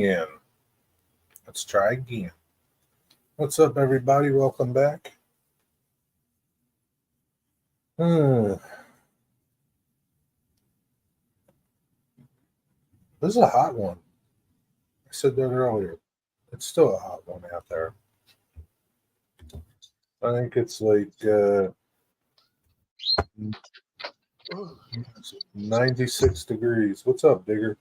again. Let's try again. What's up, everybody? Welcome back. This is a hot one. I said that earlier. It's still a hot one out there. I think it's like 96 degrees. What's up, Digger?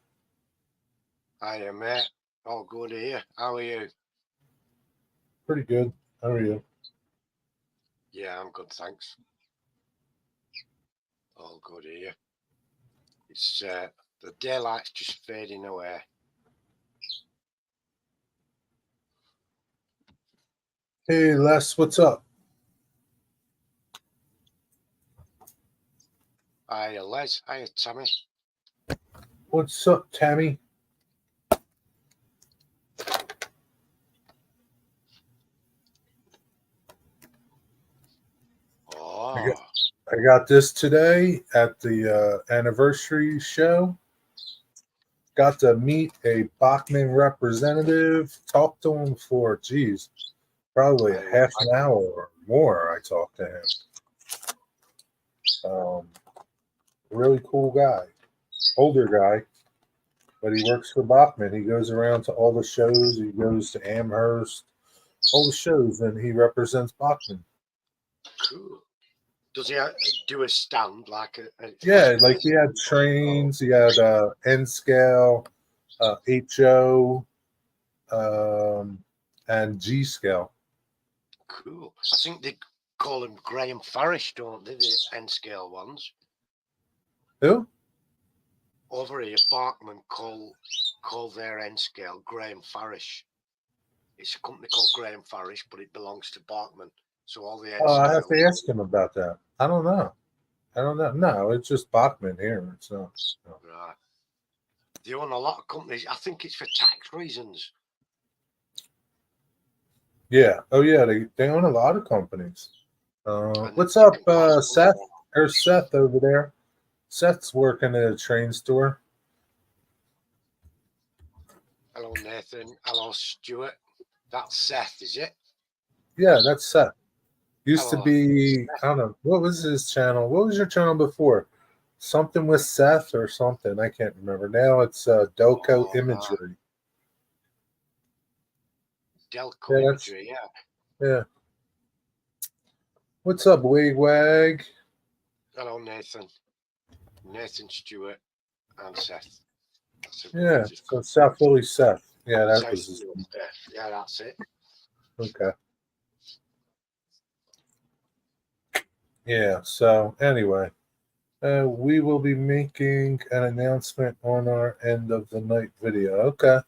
Hiya, mate. All good here. How are you? Pretty good. How are you? Yeah, I'm good, thanks. All good here. It's the daylight's just fading away. Hey, Les, what's up? Hiya, Les. Hiya, Tammy. What's up, Tammy? Oh. I got this today at the anniversary show. Got to meet a Bachman representative. Talked to him for, probably a half an hour or more. I talked to him. Really cool guy. Older guy, but he works for Bachman. He goes around to all the shows. He goes to Amherst, all the shows, and he represents Bachman. Cool. Does he do a stand like a yeah, like he had trains, he had N scale, HO, and G scale. Cool. I think they call him Graham Farish, don't they? The N scale ones. Who? Over here, Bachman call their N scale Graham Farish. It's a company called Graham Farish, but it belongs to Bachman. So all the N scale. I have to ask him about that. I don't know. No, it's just Bachman here. It's not. No. Right. They own a lot of companies. I think it's for tax reasons. Yeah. Oh, yeah. They own a lot of companies. What's up, Seth? There's Seth over there. Seth's working at a train store. Hello, Nathan. Hello, Stuart. That's Seth, is it? Yeah, that's Seth. Used to be, I don't know, what was his channel? What was your channel before? Something with Seth or something. I can't remember. Now it's Delco Imagery. Delco Imagery, yeah. Yeah. What's up, Wig? Hello, Nathan. Nathan, Stewart, and Seth. Yeah, so South Philly Seth. Yeah, that was his name. Yeah, that's it. Okay. Yeah, so anyway, we will be making an announcement on our end of the night video. Okay.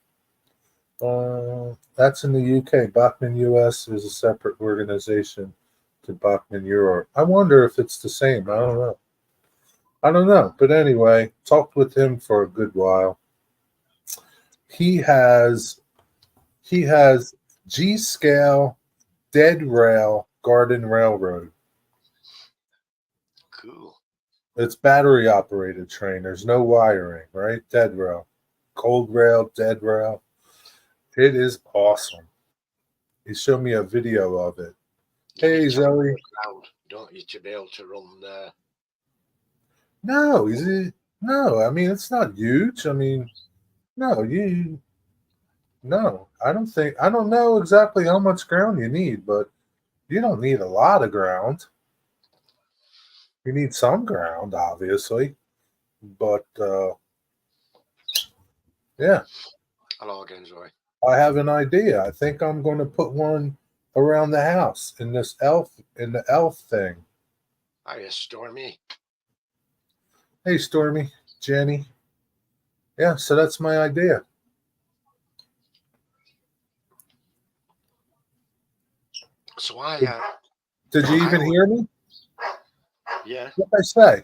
That's in the UK. Bachman US is a separate organization to Bachman Europe. I wonder if it's the same. I don't know. But anyway, talked with him for a good while. He has G scale dead rail garden railroad. Cool. It's battery operated train. There's no wiring, right? Dead rail. Cold rail, dead rail. It is awesome. He showed me a video of it. Hey, Zoe. Don't you to be able to run there? No, no. I mean, it's not huge. I mean, no, I don't know exactly how much ground you need, but you don't need a lot of ground. You need some ground, obviously, but yeah. Hello again, Zoe. I have an idea. I think I'm going to put one around the house in the elf thing. Hiya, Stormy. Hey, Stormy, Jenny. Yeah, so that's my idea. So did you even hear me? Yeah. What did I say?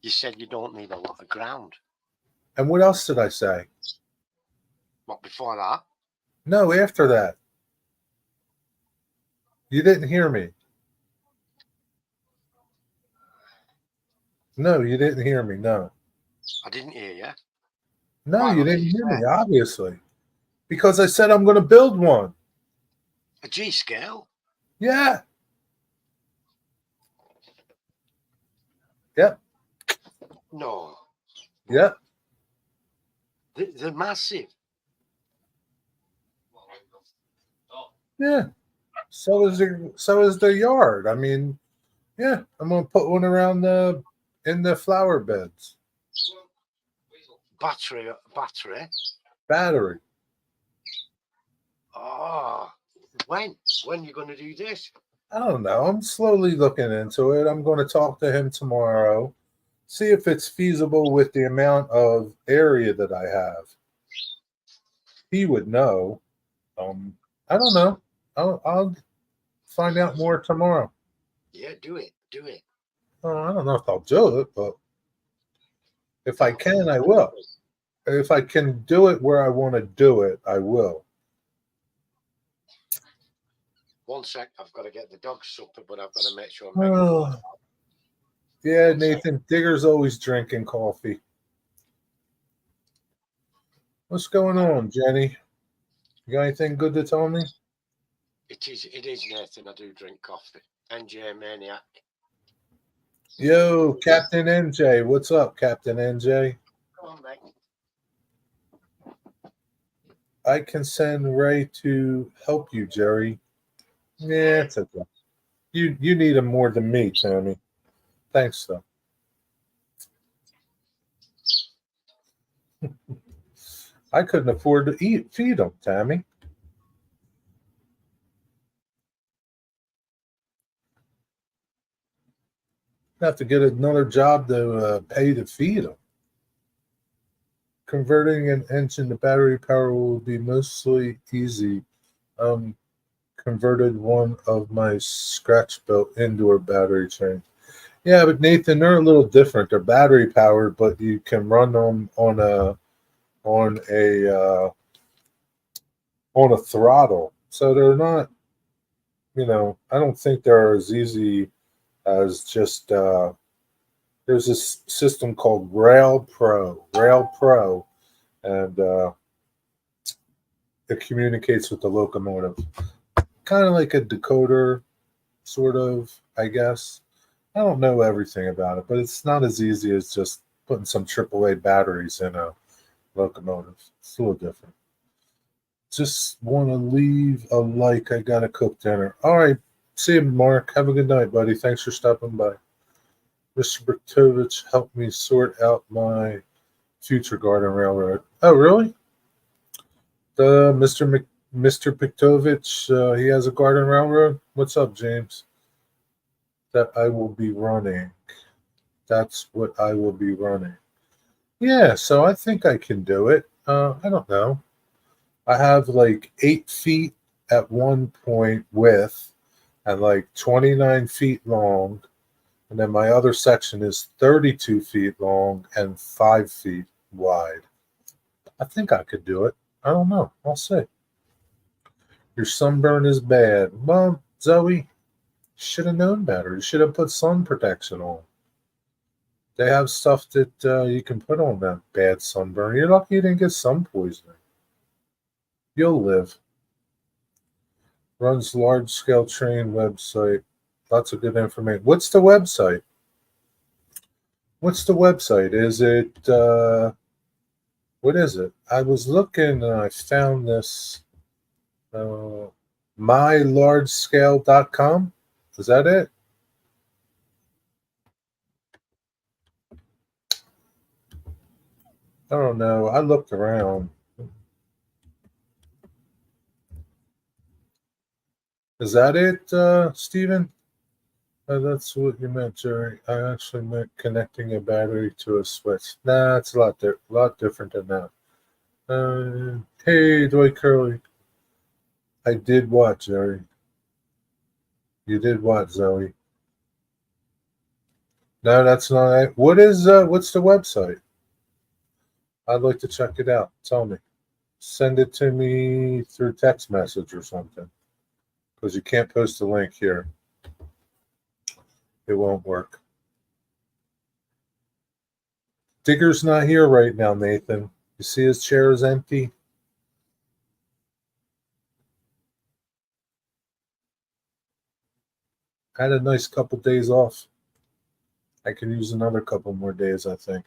You said you don't need a lot of ground. And what else did I say? What, before that? No, after that. You didn't hear me. No, you didn't hear me. No. I didn't hear you. No, Right you on didn't hear G-scale. me, obviously. Because I said I'm going to build one. A G-scale? Yeah. Yep. No. Yep. They're massive. Yeah. So is the yard. I mean, yeah, I'm gonna put one around in the flower beds. Battery. Battery. Oh, when you going to do this? I don't know. I'm slowly looking into it. I'm going to talk to him tomorrow, see if it's feasible with the amount of area that I have. He would know. I don't know. I'll find out more tomorrow. Yeah, do it. I don't know if I'll do it, but if I can, I will. If I can do it where I want to do it, I will. 1 sec, I've got to get the dog supper, but I've got to make sure I'm Oh, yeah, Nathan. Digger's always drinking coffee. What's going on, Jenny? You got anything good to tell me? It is, Nathan. I do drink coffee. NJ Maniac. Yo, Captain NJ. What's up, Captain NJ? Come on, mate. I can send Ray to help you, Jerry. Yeah, it's okay. You need him more than me, Tammy. Thanks, though. I couldn't afford to feed him, Tammy. Have to get another job to pay to feed him. Converting an engine to battery power will be mostly easy. Converted one of my scratch built indoor battery trains. Yeah, but Nathan, they're a little different. They're battery powered, but you can run them on a throttle. So they're not, I don't think they're as easy as just there's this system called Rail Pro, and it communicates with the locomotive, kind of like a decoder, sort of, I guess. I don't know everything about it, but it's not as easy as just putting some AAA batteries in a locomotive. It's a little different. Just want to leave a like. I got to cook dinner. All right. See you, Mark. Have a good night, buddy. Thanks for stopping by. Mr. Bertovich helped me sort out my future garden railroad. Oh, really? Mr. Piktovich, he has a garden railroad. What's up, James? That I will be running. That's what I will be running. Yeah, so I think I can do it. I don't know. I have like 8 feet at one point width and like 29 feet long. And then my other section is 32 feet long and 5 feet wide. I think I could do it. I don't know. I'll see. Your sunburn is bad. Well, Zoe, should have known better. You should have put sun protection on. They have stuff that you can put on that bad sunburn. You're lucky you didn't get sun poisoning. You'll live. Runs large scale train website. Lots of good information. What's the website? Is it what is it? I was looking and I found this mylargescale.com. Is that it? I don't know. I looked around. Is that it, Stephen? That's what you meant, Jerry. I actually meant connecting a battery to a switch. Nah, it's a lot different than that. Hey, Dwight Curley. I did what, Jerry? You did what, Zoe? No, that's not it. What's the website? I'd like to check it out. Tell me. Send it to me through text message or something. Because you can't post a link here. It won't work. Digger's not here right now, Nathan. You see his chair is empty? I had a nice couple days off. I can use another couple more days, I think.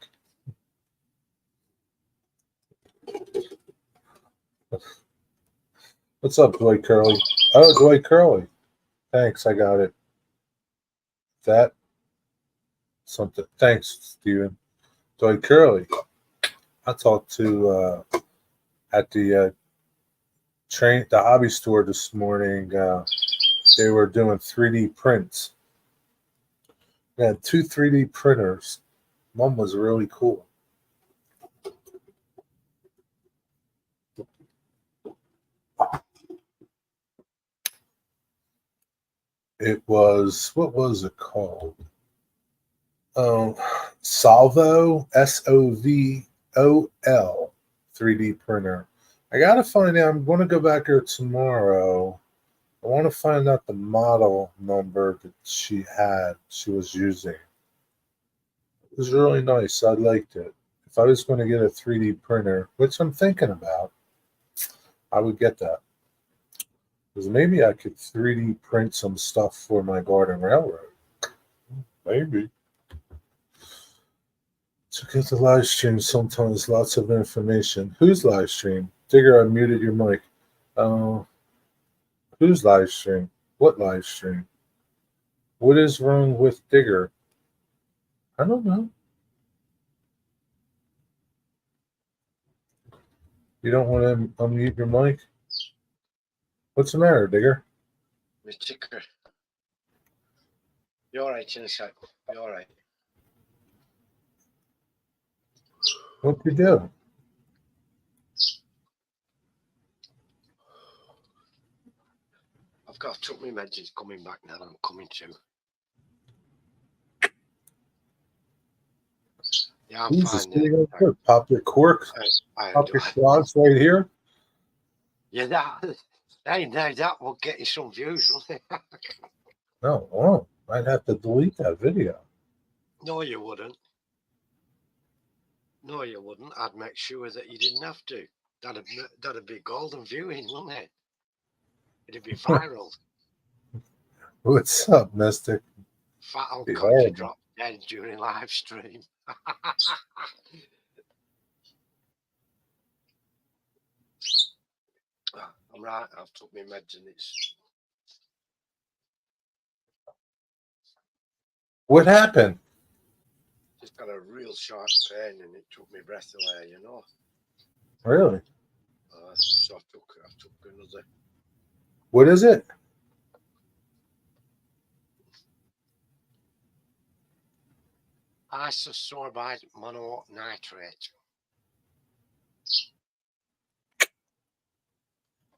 What's up, Dwight Curley? Oh, Dwight Curley. Thanks, I got it. That something. Thanks, Steven. Dwight Curley. I talked to at the hobby store this morning. They were doing 3D prints. They had 2 3D printers. One was really cool. It was, what was it called? Salvo, SOVOL 3D printer. I gotta find out. I'm going to go back there tomorrow. I want to find out the model number that she was using. It was really nice. I liked it. If I was going to get a 3D printer, which I'm thinking about, I would get that. Because maybe I could 3D print some stuff for my garden railroad. Maybe. To get the live stream, sometimes lots of information. Whose live stream? Digger, I muted your mic. Whose live stream? What live stream? What is wrong with Digger? I don't know. You don't want to unmute your mic? What's the matter, Digger? My ticker. You're all right, in a sec. You're all right. What'd you do? I've got to took my meds. It's coming back now. I'm coming to. Yeah, I'm fine. Yeah. Pop your corks. Pop your quads right here. Yeah, that will get you some views, won't it? No, it won't. I'd have to delete that video. No, you wouldn't. No, you wouldn't. I'd make sure that you didn't have to. That'd be golden viewing, wouldn't it? It'd be viral. What's up, Mystic? Fat old country drop dead during live stream. I'm right. I've took my meds and it's. What happened? Just got a real sharp pain and it took my breath away, you know. Really? So I took another. What is it? Isosorbide mononitrate.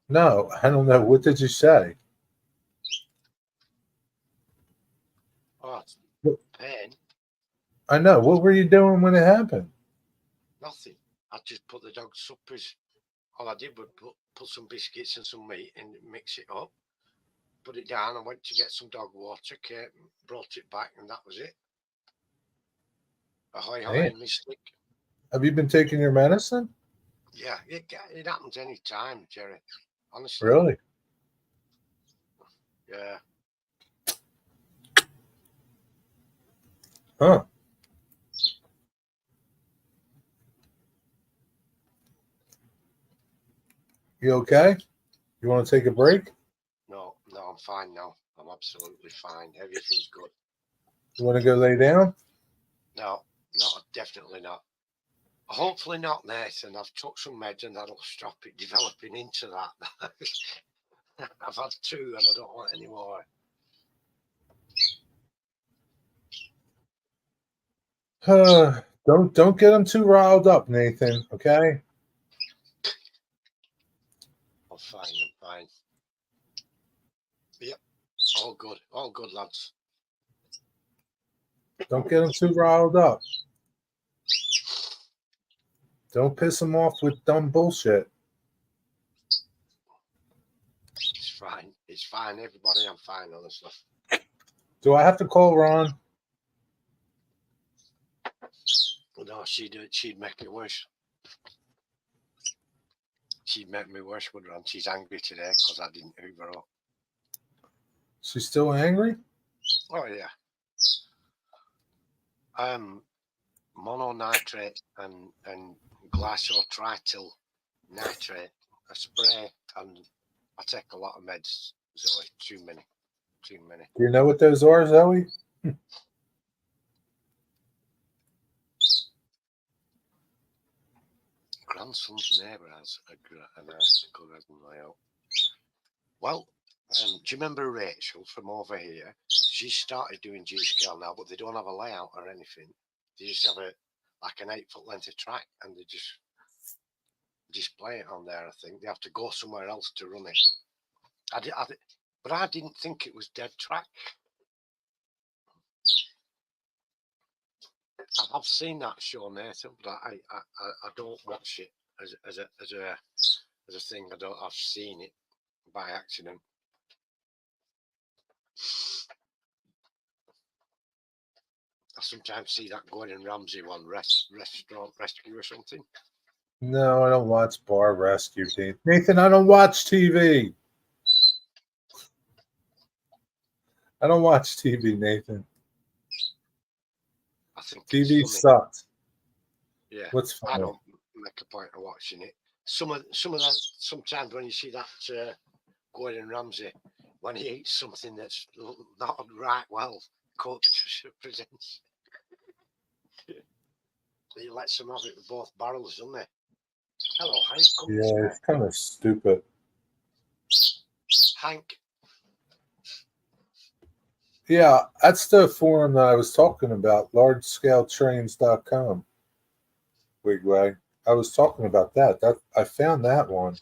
No, I don't know. What did you say? Oh, it's pain. I know. What were you doing when it happened? Nothing. I just put the dog's suppers. All I did was put some biscuits and some meat and mix it up. Put it down. I went to get some dog water. Came, brought it back, and that was it. Ahoy, hoy, Mystic. Have you been taking your medicine? Yeah, it happens any time, Jerry. Honestly. Really? Yeah. Huh. You okay? You want to take a break? No, I'm fine now. I'm absolutely fine. Everything's good. You want to go lay down? No, definitely not. Hopefully not, Nathan. I've took some meds and that'll stop it developing into that. I've had 2 and I don't want any more. Don't get them too riled up, Nathan. Okay. I'm fine. Yep. All good, lads. Don't get them too riled up. Don't piss them off with dumb bullshit. It's fine. Everybody, I'm fine, honestly. Do I have to call Ron? No, she'd make it worse. she'd make me worse, would her? And she's angry today because I didn't hoover up. She's still angry? Oh, yeah. Mononitrate and glycotrityl nitrate, a spray, and I take a lot of meds, Zoe. Too many. Do you know what those are, Zoe? Grandson's neighbour has an article read in my own. Well, do you remember Rachel from over here? She started doing G-scale now, but they don't have a layout or anything. They just have like an 8-foot length of track, and they just display it on there. I think they have to go somewhere else to run it. But I didn't think it was dead track. I've seen that show, Nathan, but I don't watch it as a thing. I've seen it by accident. I sometimes see that Gordon Ramsay one, restaurant rescue or something. No, I don't watch Bar Rescue, Nathan. I don't watch TV. I don't watch TV, Nathan. I think TV sucks. Yeah, what's funny? I don't make a point of watching it. Some of that. Sometimes when you see that Gordon Ramsay, when he eats something that's not right well cooked, presents. He lets them have it with both barrels, doesn't he? Hello, Hank. Yeah, it's kind of stupid. Hank. Yeah, that's the forum that I was talking about, largescaletrains.com. Wigwag. I was talking about that. That I found that one.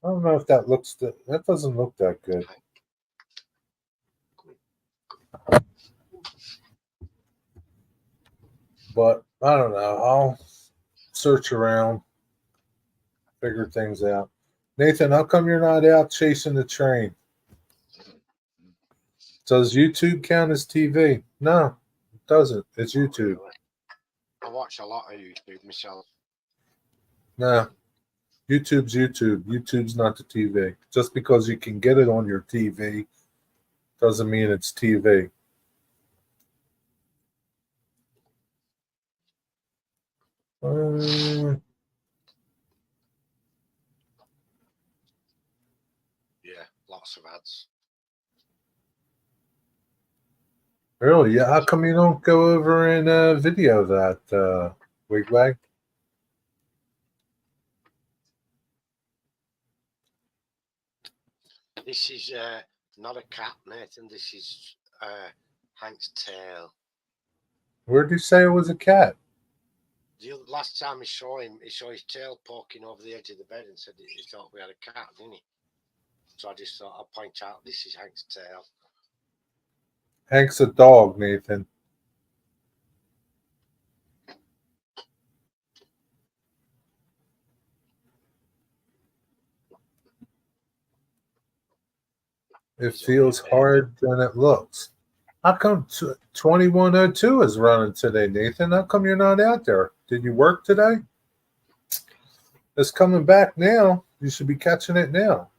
I don't know if that looks that doesn't look that good. But I don't know. I'll search around, figure things out. Nathan, how come you're not out chasing the train? Does YouTube count as TV? No, it doesn't. It's YouTube. I watch a lot of YouTube myself. No. YouTube's YouTube. YouTube's not the TV. Just because you can get it on your TV doesn't mean it's TV. Yeah, lots of ads. Really? Yeah. How come you don't go over and video that, Wigwag? This is not a cat, Nathan. This is Hank's tail. Where did you say it was a cat? The last time he saw him, he saw his tail poking over the edge of the bed and said he thought we had a cat, didn't he? So I just thought I'd point out this is Hank's tail. Hank's a dog, Nathan. It feels harder than it looks. How come 2102 is running today, Nathan? How come you're not out there? Did you work today? It's coming back now. You should be catching it now.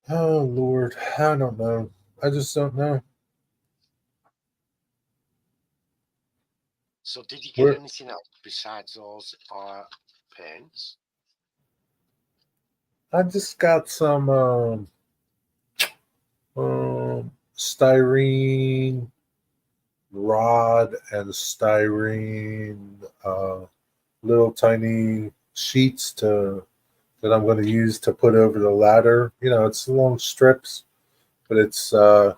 Oh, Lord. I don't know. I just don't know. So did you get anything else besides those paints? I just got some styrene rod and styrene little tiny sheets that I'm going to use to put over the ladder. You know, it's long strips, but it's 10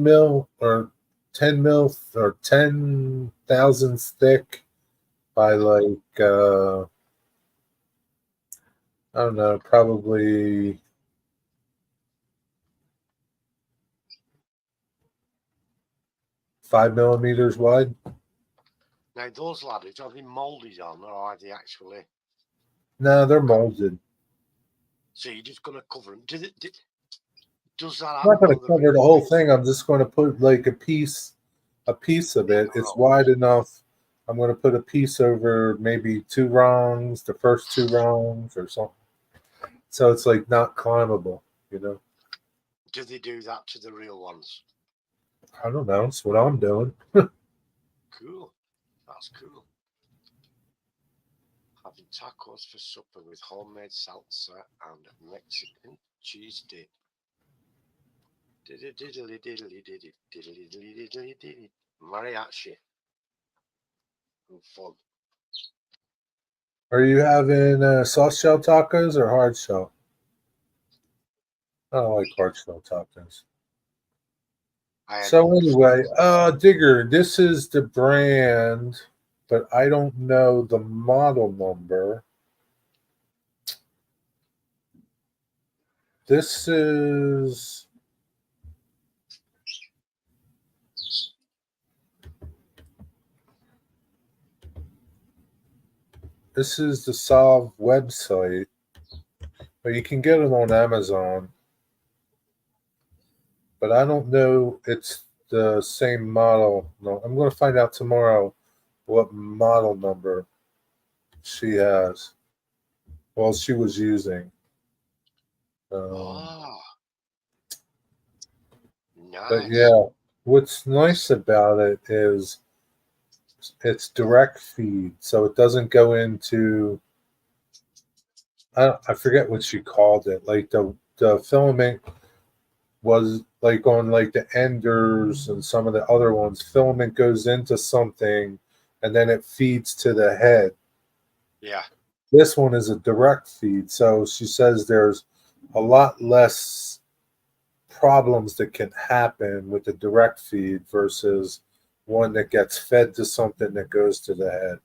mil or 10 mil or 10 thousandths thick by like I don't know, probably 5 millimeters wide. Now those ladders, are they molded on or are they actually? No, they're molded. So you're just going to cover them. Does that? I'm not going to cover the whole thing. I'm just going to put like a piece a piece of it. It's wide enough. I'm going to put a piece over maybe 2 rungs, the first 2 rungs or something. So it's like not climbable, you know. Do they do that to the real ones? I don't know. It's what I'm doing. Cool. That's cool. Having tacos for supper with homemade salsa and Mexican cheese dip. Mariachi. And fun. Are you having soft shell tacos or hard shell? I don't like hard shell tacos. So anyway, Digger, this is the brand, but I don't know the model number. This is the Solve website, but you can get it on Amazon. But I don't know it's the same model. No, I'm going to find out tomorrow what model number she has. Well, she was using. Nice. But yeah, what's nice about it is it's direct feed, so it doesn't go into. I forget what she called it. Like the filament was like on like the Enders and some of the other ones. Filament goes into something, and then it feeds to the head. Yeah. This one is a direct feed, so she says there's a lot less problems that can happen with the direct feed versus one that gets fed to something that goes to the head.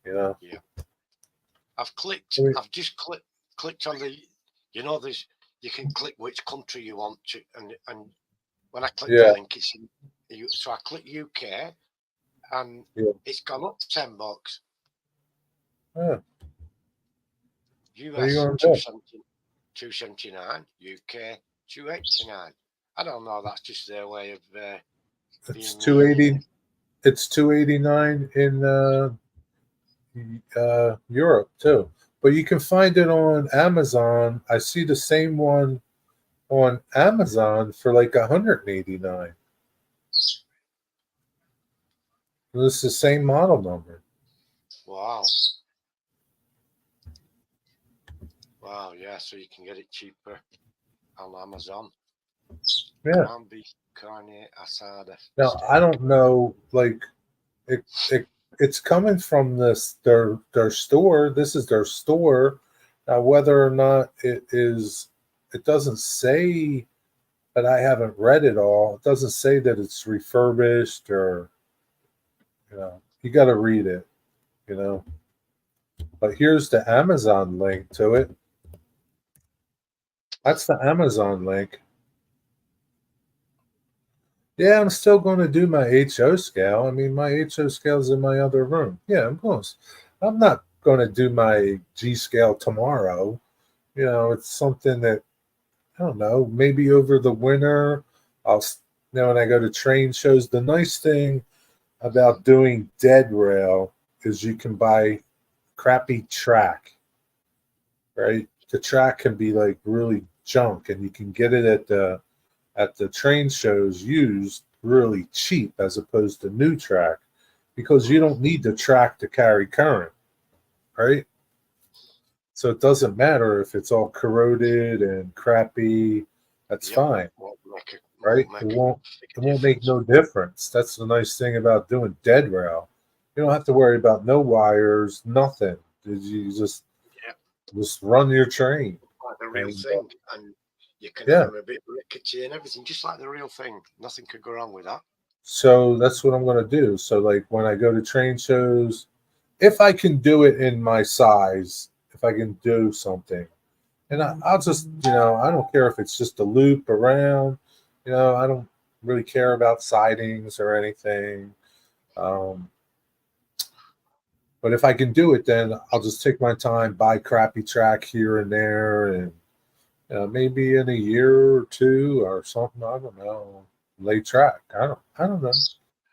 You know? Yeah. I've just clicked on the, there's, you can click which country you want to, and when I click the link, it's so I click UK, and it's gone up $10. Yeah. US $2.79, UK $2.89. I don't know. That's just their way of. It's 280. It's 289 in Europe too, but you can find it on Amazon. I see the same one on Amazon for like 189. This is the same model number. Wow. Wow, yeah, so you can get it cheaper on Amazon. Yeah. Carne asada. Now I don't know, like it's coming from their store. This is their store. Now whether or not it doesn't say, but I haven't read it all. It doesn't say that it's refurbished or, you got to read it, But here's the Amazon link to it. That's the Amazon link. Yeah, I'm still going to do my HO scale. I mean, my HO scale's in my other room. Yeah, I'm not going to do my G scale tomorrow. It's something that, I don't know, maybe over the winter, when I go to train shows, the nice thing about doing dead rail is you can buy crappy track, right? The track can be like really junk, and you can get it at the train shows used really cheap as opposed to new track, because you don't need the track to carry current, right? So it doesn't matter if it's all corroded and crappy. That's fine, right? It won't make no difference. That's the nice thing about doing dead rail. You don't have to worry about no wires, nothing. You just run your train. Like the real thing, and you can have them a bit rickety and everything, just like the real thing. Nothing could go wrong with that. So that's what I'm going to do. So like when I go to train shows, if I can do it in my size, if I can do something, and I'll just, I don't care if it's just a loop around, I don't really care about sidings or anything. But if I can do it, then I'll just take my time, buy crappy track here and there, and maybe in a year or two or something, I don't know, lay track. I don't know.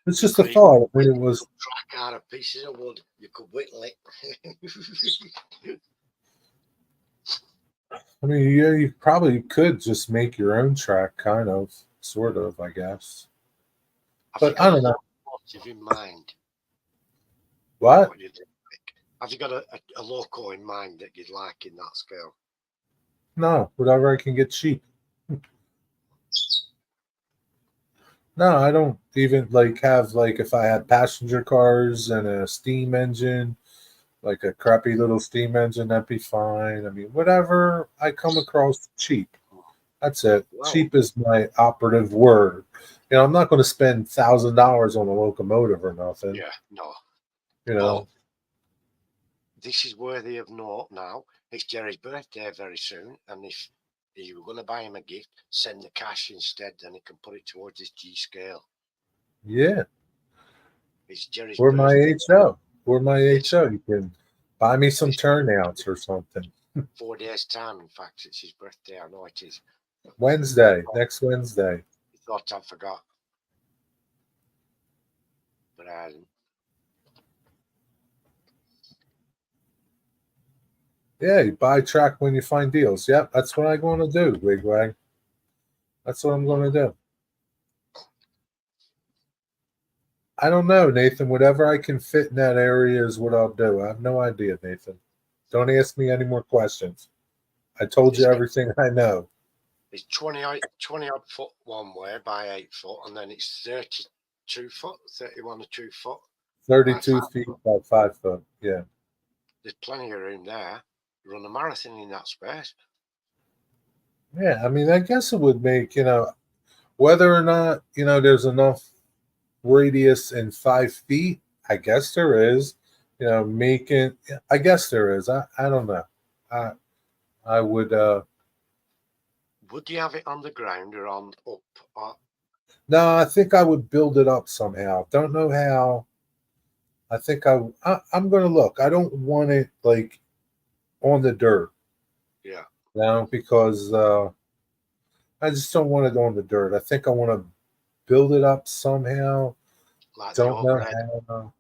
It's just a thought. I mean, it was track out of pieces of wood. You could whittle it. I mean, yeah, you probably could just make your own track, kind of, sort of, I guess. Have But you I got don't a know. locomotive in mind? What? What do you think? Have you got a loco in mind that you'd like in that scale? No, whatever I can get cheap. No, I don't even like have like if I had passenger cars and a steam engine, like a crappy little steam engine, that'd be fine. I mean, whatever I come across cheap. That's it. Well, Cheap is my operative word. I'm not going to spend $1,000 on a locomotive or nothing. yeah, no. You But know. this is worthy of note now. It's Jerry's birthday very soon, and if you were going to buy him a gift, send the cash instead, then he can put it towards his G scale. Yeah. It's Jerry's Or my birthday. HO. Or my It's, HO. You can buy me some it's turnouts or something. 4 days' time. In fact, it's his birthday. I know it is. Wednesday. Next Wednesday. I thought I forgot, but Yeah, you buy track when you find deals. Yep, that's what I'm going to do, Wigwag. That's what I'm going to do. I don't know, Nathan. Whatever I can fit in that area is what I'll do. I have no idea, Nathan. Don't ask me any more questions. I told you everything I know. it's 20 odd foot one way by 8 foot, and then it's 32 foot, 31 or 2 foot. 32 feet by 5 foot. Yeah. There's plenty of room there. Run a marathon in that space. Yeah. I mean, I guess it would make, whether or not, there's enough radius in 5 feet. I guess there is. Making, I guess there is. I don't know. I would, Would you have it on the ground or on up? Or, no, I think I would build it up somehow. Don't know how. I think I'm going to look. I don't want it like on the dirt. yeah. Because I just don't want it on the dirt. I think I want to build it up somehow. Like the Don't know overhead. how.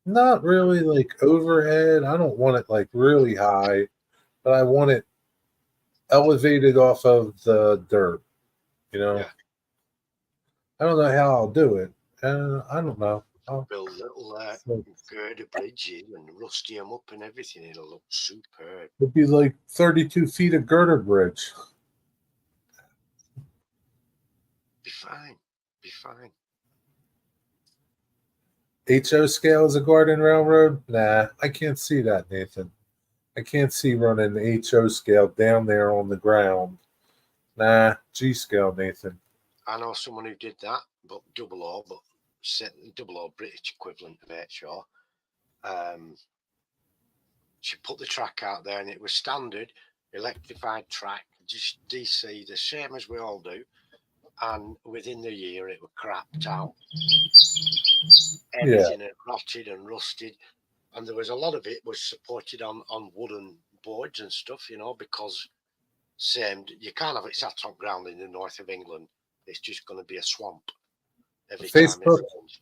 Not really like overhead. I don't want it like really high, but I want it elevated off of the dirt. You know, Yeah. I don't know how I'll do it. I don't know. Build little girder bridges and rusty them up and everything. It'll look superb. It'd be like 32 feet of girder bridge. Be fine. Be fine. HO scale as a garden railroad? Nah, I can't see that, Nathan. I can't see running HO scale down there on the ground. Nah, G scale, Nathan. I know someone who did that, but double O, but double O British equivalent of HO. She put the track out there, and it was standard electrified track, just DC, the same as we all do. And within the year, it was crapped out. Everything had rotted and rusted, and there was a lot of it was supported on wooden boards and stuff, because same, you can't have it sat on ground in the north of England. It's just going to be a swamp every time it Facebook. rains.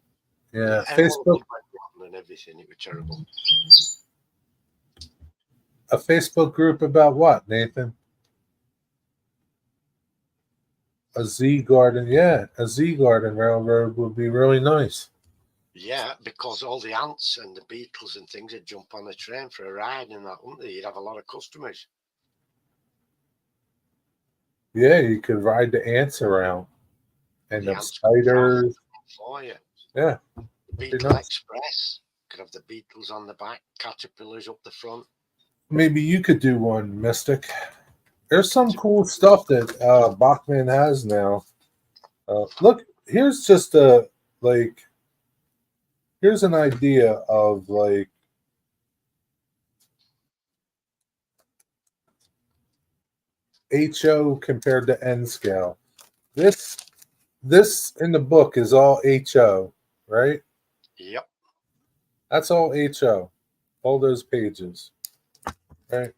Yeah, And all the Facebook. wood went rotten and everything. It was terrible. A Facebook group about what, Nathan? A Z garden. Yeah, a Z garden railroad would be really nice. Yeah, because all the ants and the beetles and things would jump on the train for a ride and that, wouldn't they? You'd have a lot of customers. Yeah, you could ride the ants around and The the ants could spiders. for you. Yeah, The be Beetle nice. Express could have the beetles on the back, caterpillars up the front. Maybe you could do one, Mystic. There's some cool stuff that Bachman has now. Look, here's just here's an idea of like HO compared to N scale. This in the book is all HO, right? Yep. That's all HO, all those pages, right?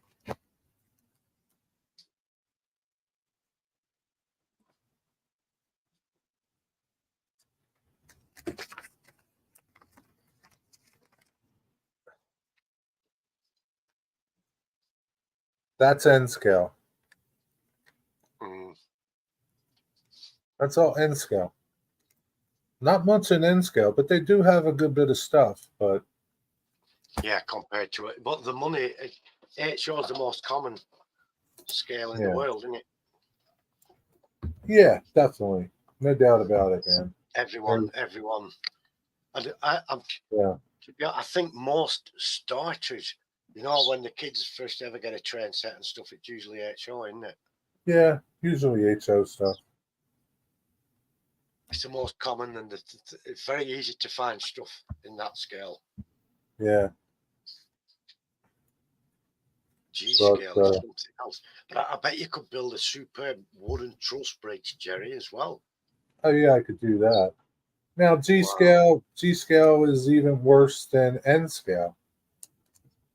That's N scale. Mm. That's all N scale. Not much in N scale, but they do have a good bit of stuff. But Yeah, compared to it. But the money, HO is the most common scale in the yeah, world, isn't it? yeah, definitely, no doubt about it, man. Everyone. I'm Yeah, I think most starters, when the kids first ever get a train set and stuff, it's usually HO, isn't it? yeah, usually HO stuff. It's the most common, and it's very easy to find stuff in that scale. Yeah, G but scale is something else. But I bet you could build a superb wooden truss bridge, Jerry, as well. oh yeah, I could do that. Now Wow. G scale is even worse than N scale.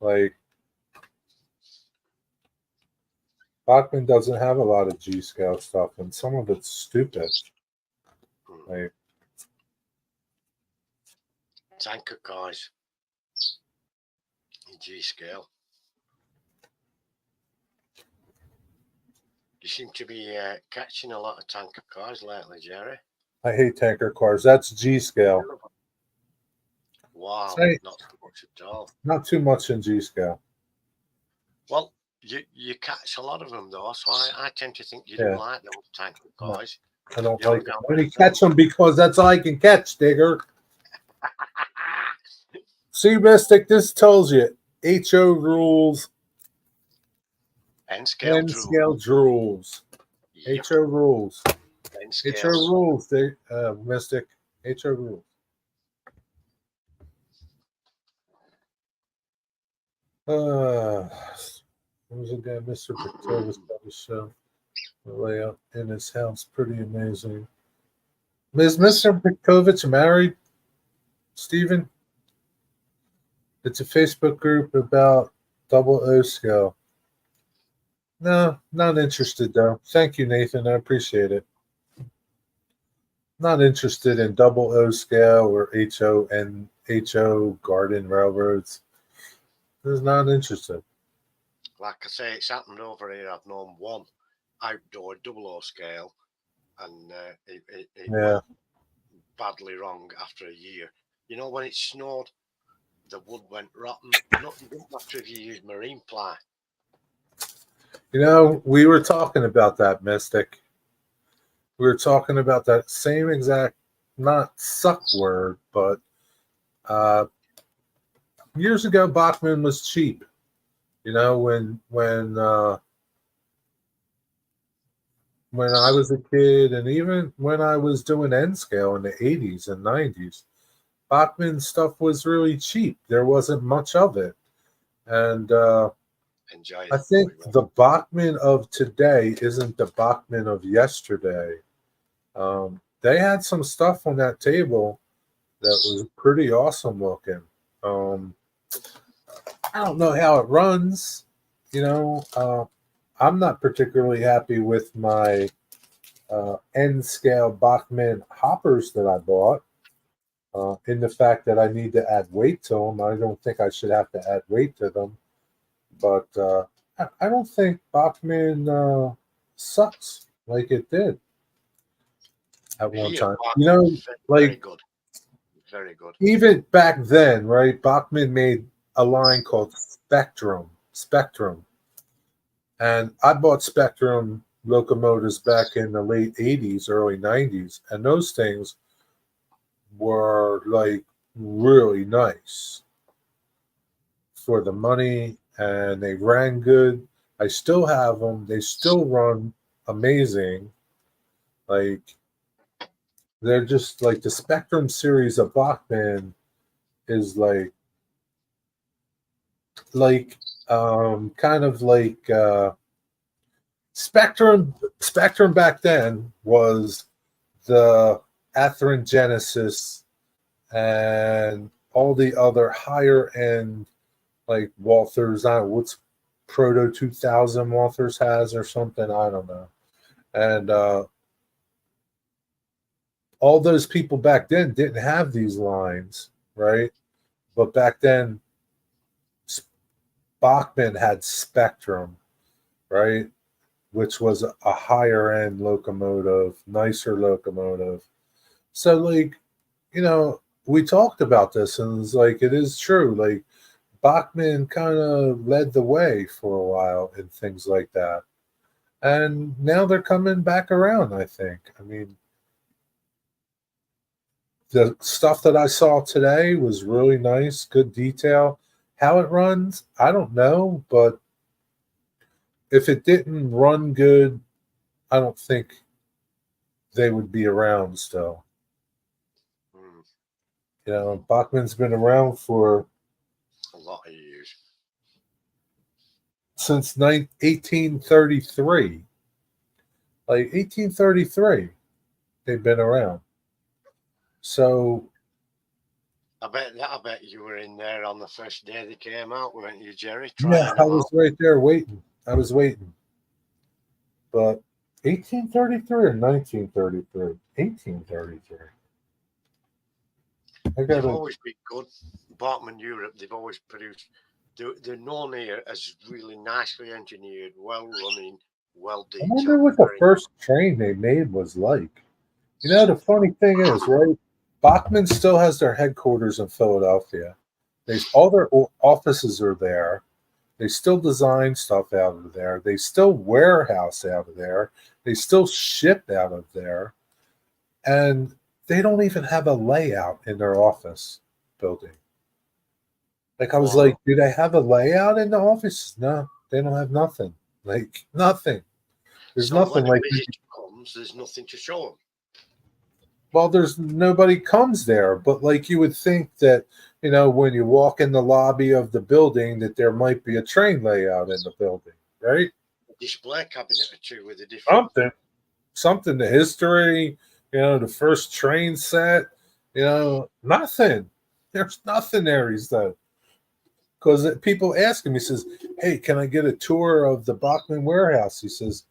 Like Bachman doesn't have a lot of G scale stuff, and some of it's stupid. Like Tanker cars in G scale. You seem to be catching a lot of tanker cars lately, Jerry. I hate tanker cars. That's G scale. Wow, Say, not too much at all. not too much in G scale. Well, you catch a lot of them though, so I tend to think you do Yeah. like those tanker No, cars. I don't You like don't them. get I rid only of them. catch them because that's all I can catch, Digger. See, Mystic, this tells you HO rules, N scale N drool. scale rules, Yep. HO rules, N HO scale. rules, Mystic, HO rules. What was again, Mr. Victoria's got a show. The layout in his house, pretty amazing. Is Mr. Pictovich married, Stephen? It's a Facebook group about double O scale. No, not interested though. Thank you, Nathan. I appreciate it. Not interested in double O scale or HO and HO garden railroads. Just not interested. Like I say, it's happened over here. I've known one outdoor double O scale, and it Yeah. went badly wrong after a year. When it snowed, the wood went rotten. Nothing after if you use marine ply. We were talking about that, Mystic. We were talking about that same exact, not suck word, but uh, years ago, Bachman was cheap. When I was a kid, and even when I was doing N scale in the 80s and 90s, Bachman stuff was really cheap. There wasn't much of it. And Enjoy I it. think the Bachman of today isn't the Bachman of yesterday. They had some stuff on that table that was pretty awesome looking. I don't know how it runs. I'm not particularly happy with my N scale Bachman hoppers that I bought. In the fact that I need to add weight to them, I don't think I should have to add weight to them. But I don't think Bachman sucks like it did at one Here, time. very Like good. Very good. even back then, right? Bachman made a line called Spectrum, and I bought Spectrum locomotives back in the late '80s, early '90s, and those things were like really nice for the money, and they ran good. I still have them. They still run amazing. Like they're just like the Spectrum series of Bachman is like kind of like Spectrum back then was the Atherin Genesis and all the other higher end like Walthers. I don't know what's Proto 2000 Walthers has or something. I don't know. And all those people back then didn't have these lines, right? But back then, Bachman had Spectrum, right? Which was a higher end locomotive, nicer locomotive. So, like, we talked about this, and it's like, it is true. Like, Bachman kind of led the way for a while and things like that. And now they're coming back around, I think. I mean, the stuff that I saw today was really nice, good detail. How it runs, I don't know, but if it didn't run good, I don't think they would be around still. Mm, Bachman's been around for a lot of years. since 1833. Like 1833, they've been around. So I bet you were in there on the first day they came out, weren't you, Jerry? yeah, Trying I them was out. right there waiting. I was waiting. But 1833 or 1933? 1833. I They've gotta. always been good. Bachman Europe, they've always produced. They're known here as really nicely engineered, well running, well I wonder detailed. what the Very first train they made was like. The funny thing is, right? Bachman still has their headquarters in Philadelphia. All their offices are there. They still design stuff out of there. They still warehouse out of there. They still ship out of there. And they don't even have a layout in their office building. Like, I was like, well. do they have a layout in the office? No, they don't have nothing. Like, nothing. There's So nothing when a like, visitor comes, there's nothing to show them. well, there's nobody comes there, but like you would think that, when you walk in the lobby of the building, that there might be a train layout in the building, right? A display cabinet or two with a different. Something, something, the history, the first train set, nothing. There's nothing there, he said. Because people ask him, he says, "Hey, can I get a tour of the Bachman warehouse?" He says,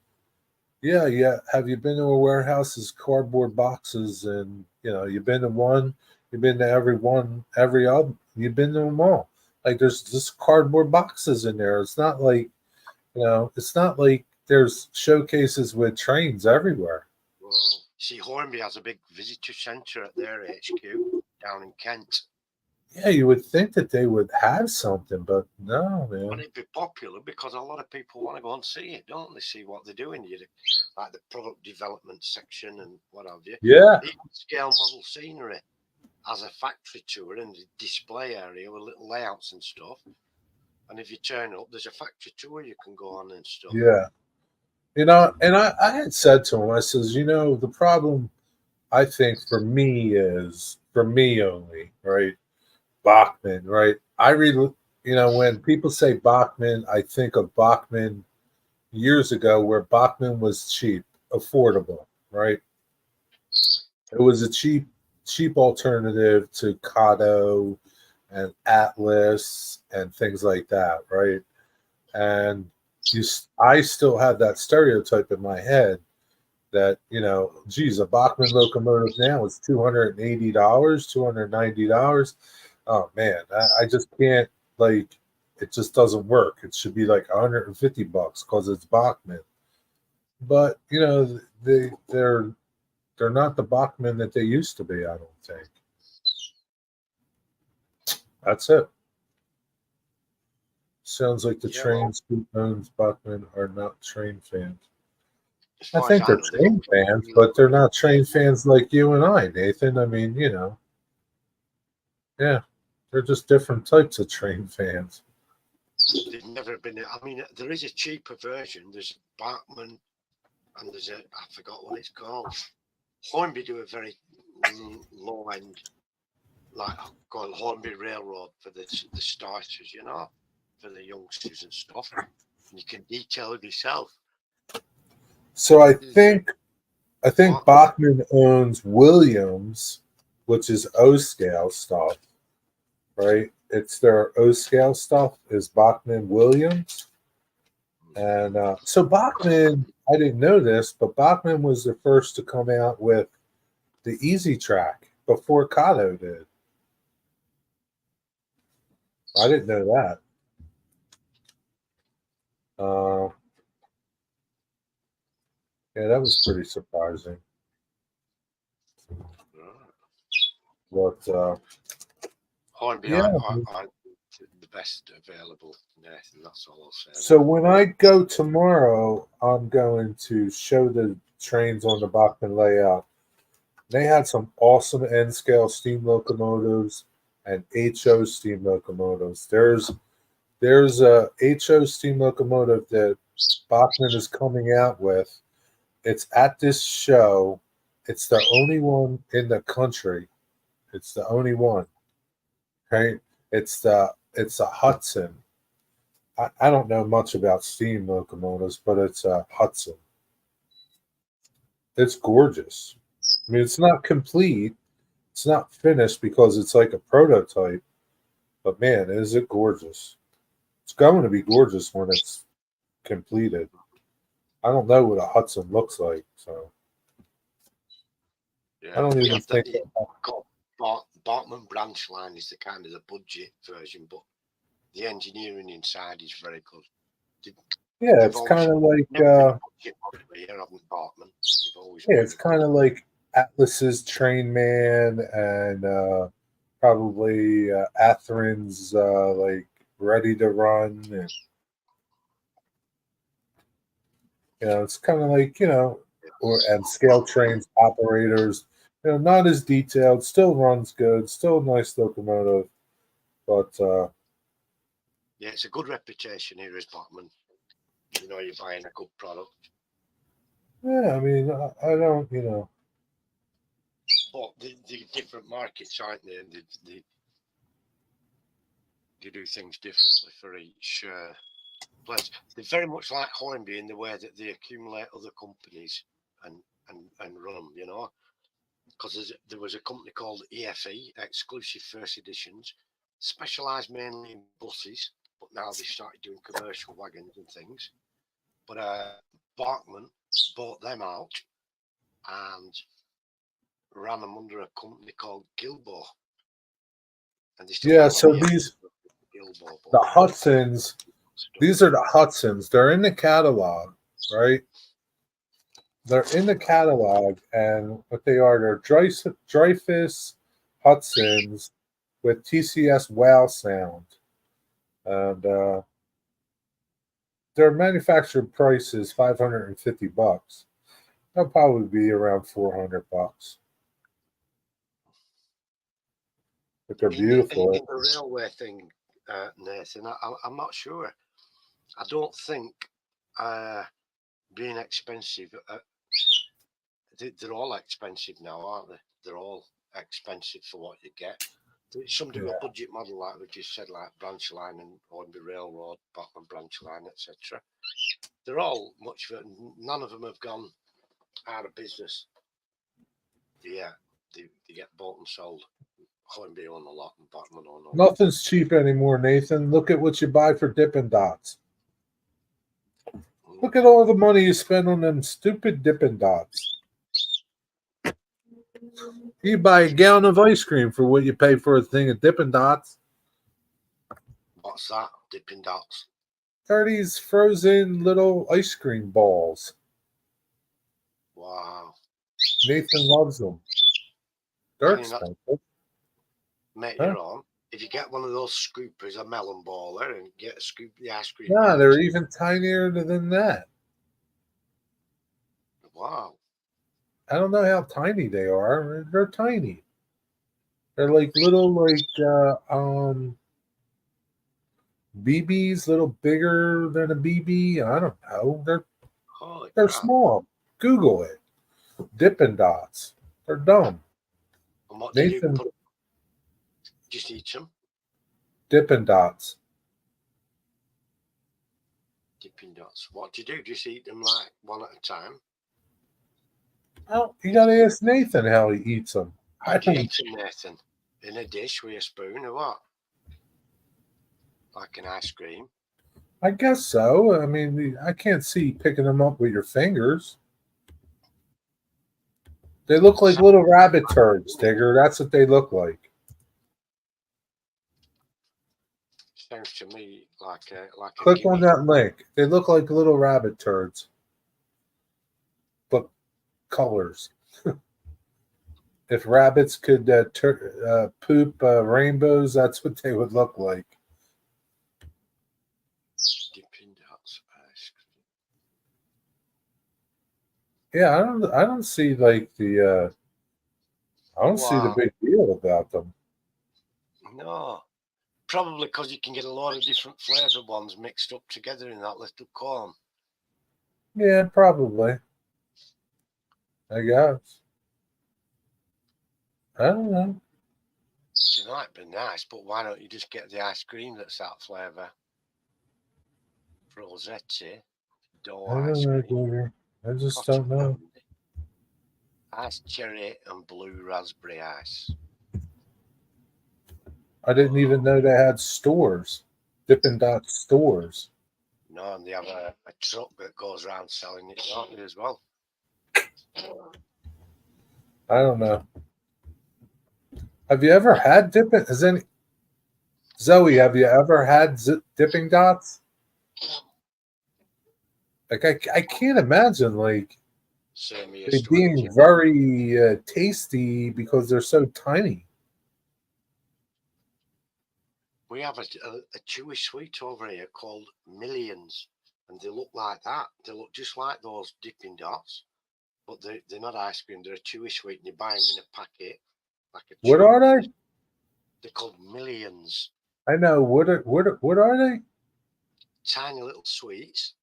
"Yeah, yeah. Have you been to a warehouse? It's cardboard boxes, and you've been to one, you've been to every one, every other, you've been to them all. Like, there's just cardboard boxes in there. It's not like there's showcases with trains everywhere." Well, see, Hornby has a big visitor centre at their HQ down in Kent. Yeah, you would think that they would have something, but no, But man. it'd be popular because a lot of people want to go and see it, don't they? See what they're doing. Like the product development section and what have you. Yeah, Even scale model scenery has a factory tour and a display area with little layouts and stuff. And if you turn up, there's a factory tour you can go on and stuff. yeah. And I had said to him, I says, the problem I think for me is for me only, right? Bachman, right? I really, when people say Bachman, I think of Bachman years ago where Bachman was cheap, affordable, right? It was a cheap alternative to Kato and Atlas and things like that, right? And I still have that stereotype in my head that, geez, a Bachman locomotive now is $280, $290. Oh man, I just can't, like, it just doesn't work. It should be like $150 because it's Bachman. But they're not the Bachman that they used to be. I don't think. That's it. Sounds like the Yeah, well, trains who owns Bachman are not train fans. as I far as think I they're know, they've train always been fans, really but they're good. not train fans like you and I, Nathan. I mean, yeah, they're just different types of train fans. They've never been. I mean, there is a cheaper version. There's Bachman, and I forgot what it's called. Hornby do a very low end, like called Hornby Railroad for the starters, for the youngsters and stuff. And you can detail it yourself. So I There's think I think what? Bachman owns Williams, which is O scale stuff, right? It's their O scale stuff is Bachman Williams, and so Bachman. I didn't know this, but Bachman was the first to come out with the Easy Track before Kato did. I didn't know that. Uh, Yeah, that was pretty surprising. Right. But Hornby, yeah. I the best available, Nathan. That's all I'll say So there. when I go tomorrow, I'm going to show the trains on the Bachmann layout. They had some awesome N scale steam locomotives and HO steam locomotives. There's a HO steam locomotive that Bachmann is coming out with. It's at this show. It's the only one in the country. It's the only one. Right? It's a Hudson. I don't know much about steam locomotives, but it's a Hudson. It's gorgeous. I mean, it's not complete. It's not finished because it's like a prototype. But man, is it gorgeous? It's going to be gorgeous when it's completed. I don't know what a Hudson looks like, so I Yeah, don't we even have the think. Bartman branch line is the kind of the budget version, but the engineering inside is very good. Yeah, They've it's always kind of like never been a budget model here, haven't Bartman? They've always yeah, been it's kind of like Atlas's Train Man and probably Atheron's like Ready to Run, and it's kind of like or and Scale Trains Operators. Not as detailed, still runs good, still a nice locomotive, but yeah, it's a good reputation here as Bartman. You're buying a good product. yeah, I mean, I don't, But the different markets, aren't they? And they do things differently for each place. They're very much like Hornby in the way that they accumulate other companies and run them, because there was a company called EFE, Exclusive First Editions, specialised mainly in buses, but now they started doing commercial wagons and things. But Bachmann bought them out and ran them under a company called Gilbo, and they still yeah. have an So EFE these Gilbo, but the Hudsons, these are the Hudsons. They're in the catalog, right? They're in the catalog, and what they are, they're Dreyfus Hudsons with TCS Wow sound, and their manufactured price is $550. That'll probably be around $400, but they're in beautiful. the railway thing, Nathan, I'm not sure. I don't think being expensive. They're all expensive now, aren't they? They're all expensive for what you get. Some do a Yeah, budget model, like we just said, like Branch Line and Hornby Railroad, Bottom Branch Line, etc. They're all much. None of them have gone out of business. Yeah, they get bought and sold. Hornby on a lot and Bottom on a lot. nothing's cheap anymore, Nathan. Look at what you buy for Dippin' Dots. Mm. Look at all the money you spend on them stupid Dippin' Dots. You buy a gallon of ice cream for what you pay for a thing of Dippin' Dots. What's that? Dipping Dots. They're these frozen little ice cream balls. Wow. Nathan loves them. They're Can you not expensive. make Huh? your own? If you get one of those scoopers, a melon baller, and get a scoop the ice cream Nah, out. they're even tinier than that. Wow. I don't know how tiny they are. They're tiny. They're like little BBs, little bigger than a BB. I don't know. Holy They're crap. small. Google it. Dippin' Dots. They're dumb. And what do you do? Nathan, Just eat them? Dippin' Dots. Dipping Dots. What do you do? Just eat them like one at a time? Oh, you gotta ask Nathan how he eats them. How I do you don't. eat them, Nathan? In a dish with a spoon or what? Like an ice cream? I guess so. I mean, I can't see picking them up with your fingers. They look like little rabbit turds, Digger. That's what they look like. Sounds to me like a Click on gimme. that link. They look like little rabbit turds. But colors. If rabbits could poop rainbows, that's what they would look like. Dipping Dots ice cream. Yeah, I don't see like the I don't see the Wow. big deal about them. No. Probably because you can get a lot of different flavour ones mixed up together in that little cone. Yeah, probably. I guess. I don't know. It might be nice, but why don't you just get the ice cream that's that flavour? Rosette, I dough don't ice know, cream, Gordon. I just cotton don't know. candy, ice cherry and blue raspberry ice. I didn't even know they had stores, Dippin' Dot stores. No, and they have a truck that goes around selling it, don't they, as well? I don't know. Have you ever had Dippin'? Has any Zoe? Have you ever had Dipping Dots? Like I can't imagine like Same here, they strange. being very tasty because they're so tiny. We have a chewy sweet over here called Millions, and they look like that. They look just like those Dipping Dots, but they're not ice cream. They're a chewy sweet, and you buy them in a packet, like a What chewy. are they? They're called Millions. I know. What are they? Tiny little sweets,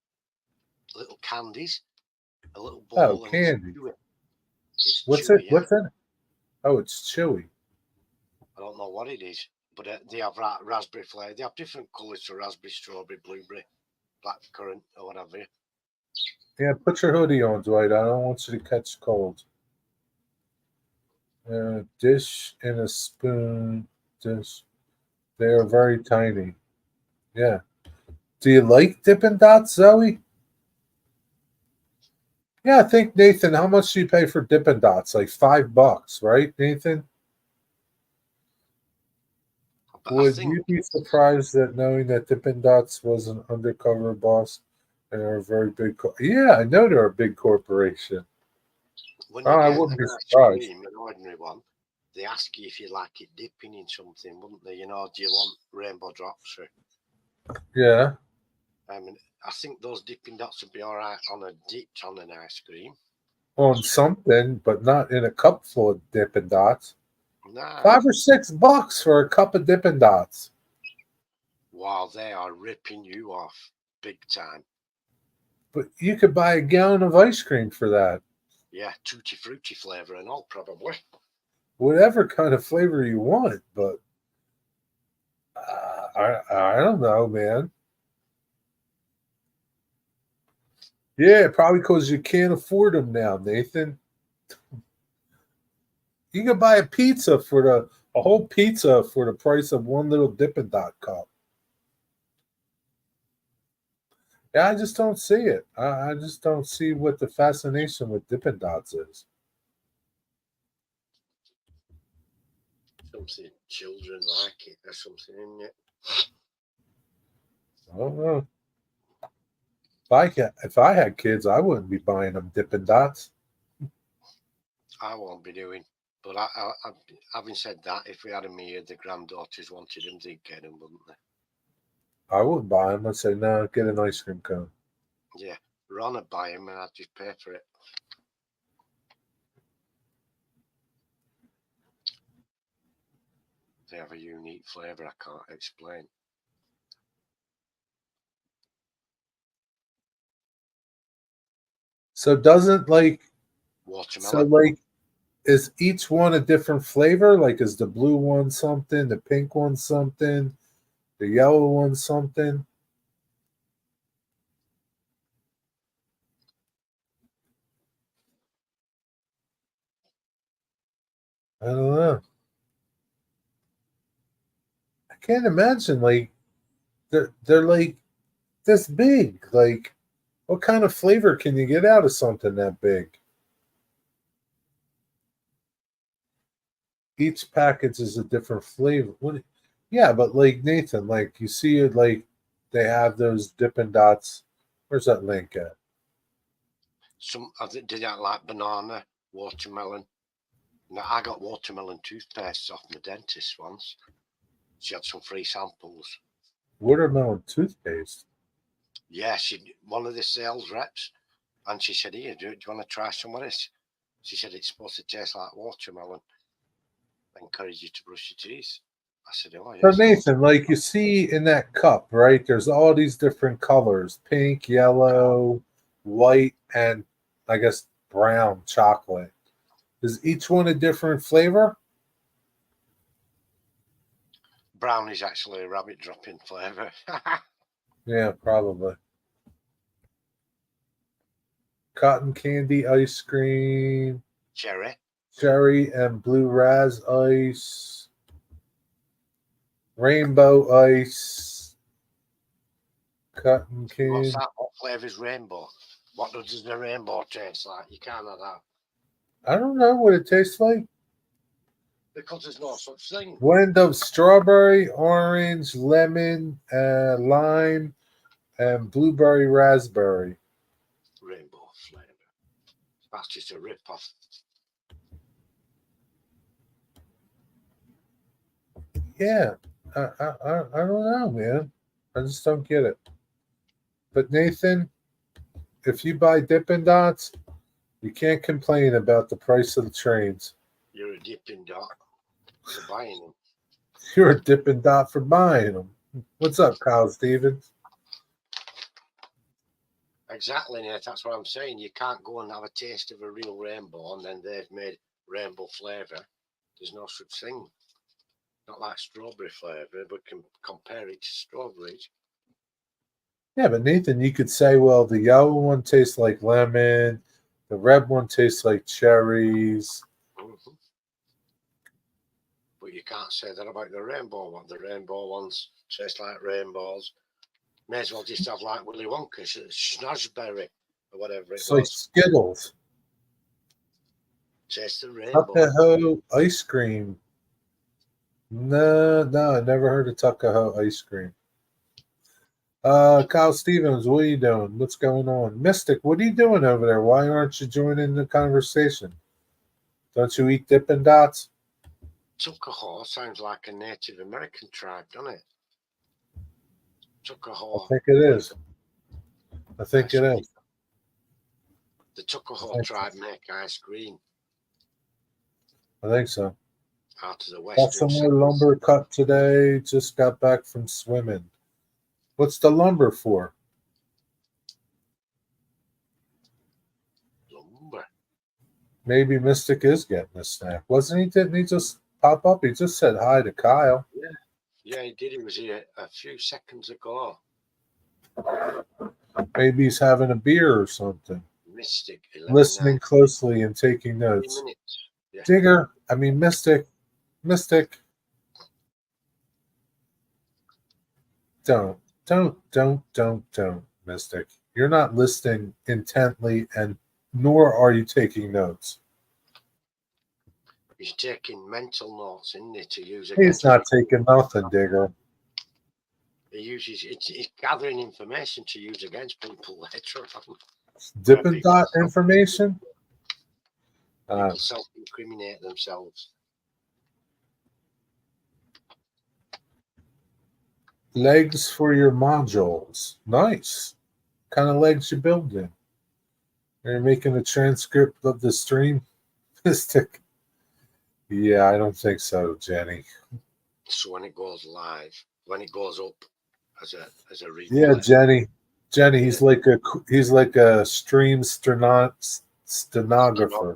little candies, a little Oh, ball, and it's candy. chewy. It's What's it? chewy, yeah. What's in it? Oh, it's chewy. I don't know what it is, but they have raspberry flavour. They have different colours for raspberry, strawberry, blueberry, black currant, or whatever. Yeah, put your hoodie on, Dwight. I don't want you to catch cold. Dish and a spoon. Dish. They are very tiny. Yeah. Do you like Dippin' Dots, Zoe? Yeah, I think Nathan. How much do you pay for Dippin' Dots? Like $5, right, Nathan? But I Would think you be surprised that knowing that Dippin' Dots was an undercover boss and are a very big? Yeah, I know they're a big corporation. when Oh, you I get wouldn't an be ice surprised. cream, an ordinary one, they ask you if you like it dipping in something, wouldn't they? You know, do you want rainbow drops? Or, Yeah, I mean, I think those dipping dots would be all right on a dipped on an ice cream. on something, but not in a cup full of Dippin' Dots. Nah, $5 or $6 for a cup of Dippin' Dots. wow, they are ripping you off big time. But you could buy a gallon of ice cream for that. Yeah, tutti frutti flavour and all, probably. Whatever kind of flavor you want. But I don't know, man. Yeah, probably because you can't afford them now, Nathan. You can buy a pizza for a whole pizza for the price of one little Dippin' Dot cup. Yeah, I just don't see it. I just don't see what the fascination with Dippin' Dots is. Something children like it or something, isn't it? I don't know. If I had kids, I wouldn't be buying them Dippin' Dots. I won't be doing. But having said that, if we had them here, the granddaughters wanted them, they'd get them, wouldn't they? I wouldn't buy them. I'd say no, get an ice cream cone. Yeah, Ron would buy them and I'd just pay for it. They have a unique flavour I can't explain. So doesn't like so Watermelon. like is each one a different flavor? Like is the blue one something, the pink one something, the yellow one something? I don't know. I can't imagine like they're like this big. Like what kind of flavor can you get out of something that big? Each package is a different flavor. Yeah, but like Nathan, like you see it like they have those Dippin' Dots. Where's that link at? Some I did that like banana, watermelon. Now I got watermelon toothpaste off my dentist once. She had some free samples. Watermelon toothpaste. Yeah, one of the sales reps, and she said, "Here, do you want to try some of this?" She said it's supposed to taste like watermelon. Encourage you to brush your teeth. I said, "Oh So yes." Nathan, like you see in that cup, right? There's all these different colors: pink, yellow, white, and I guess brown chocolate. Is each one a different flavor? Brown is actually a rabbit dropping flavour. Yeah, probably. Cotton candy ice cream, Cherry. cherry and blue raz ice, rainbow ice, cotton What's candy. that? What flavour's rainbow? What does the rainbow taste like? You can't have that. I don't know what it tastes like. Because there's no such thing. Blend of strawberry, orange, lemon, lime, and blueberry raspberry. Rainbow flavour. That's just a rip off. Yeah, I don't know, man. I just don't get it. But Nathan, if you buy Dippin' Dots, you can't complain about the price of the trains. You're a Dippin' Dot for buying them. You're a Dippin' Dot for buying them. What's up, Kyle Stevens? Exactly, Nate. That's what I'm saying. You can't go and have a taste of a real rainbow and then they've made rainbow flavour. There's no such thing. Not like strawberry flavour, but can compare it to strawberries. Yeah, but Nathan, you could say, well, the yellow one tastes like lemon, the red one tastes like cherries. Mm-hmm. But you can't say that about the rainbow one. The rainbow ones taste like rainbows. May as well just have like Willy Wonka, snozberry, or whatever it It's like was. Skittles. Taste the rainbow. Tuckahoe ice cream. No, I never heard of Tuckahoe ice cream. Kyle Stevens, what are you doing? What's going on? Mystic, what are you doing over there? Why aren't you joining the conversation? Don't you eat Dippin' Dots? Tuckahoe sounds like a Native American tribe, doesn't it? Tuckahoe. I think it is. I think it is. The Tuckahoe tribe make ice cream. I think so. Out of the Got western. some more lumber cut today. Just got back from swimming. What's the lumber for? Lumber. Maybe Mystic is getting a snack. Wasn't he? Didn't he just pop up? He just said hi to Kyle. Yeah, he did. He was here a few seconds ago. Maybe he's having a beer or something. Mystic. Listening closely and taking notes. Yeah. Digger. I mean, Mystic. Don't, Mystic. You're not listening intently, and nor are you taking notes. He's taking mental notes, isn't he, to use He's against not taking nothing, Digger. He's gathering information to use against people later on. Dippin' Dot information? People self-incriminate themselves. Legs for your modules. Nice. What kind of legs you building? Are you making a transcript of the stream? Mystic. Yeah, I don't think so, Jenny. So when it goes live, when it goes up as a replay. Yeah, Jenny, he's like a stream stenographer.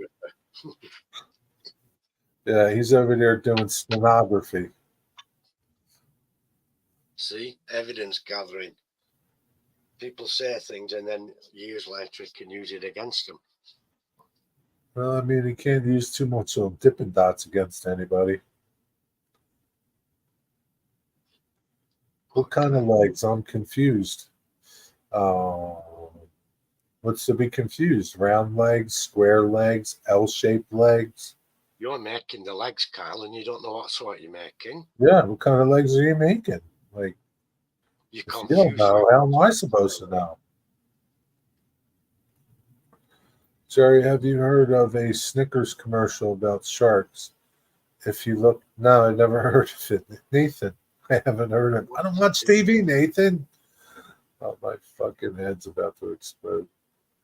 Yeah, he's over there doing stenography. See, evidence gathering. People say things and then years later it can use it against them. Well, I mean, he can't use too much of Dippin' Dots against anybody. What kind of legs? I'm confused. What's to be confused? Round legs, square legs, L-shaped legs? You're making the legs, Kyle, and you don't know what sort you're making. Yeah, what kind of legs are you making? Like, you don't know. How am I supposed to know? Jerry, have you heard of a Snickers commercial about sharks? If you look, no, I never heard of it. Nathan, I haven't heard of it. I don't watch TV, Nathan. Oh, my fucking head's about to explode.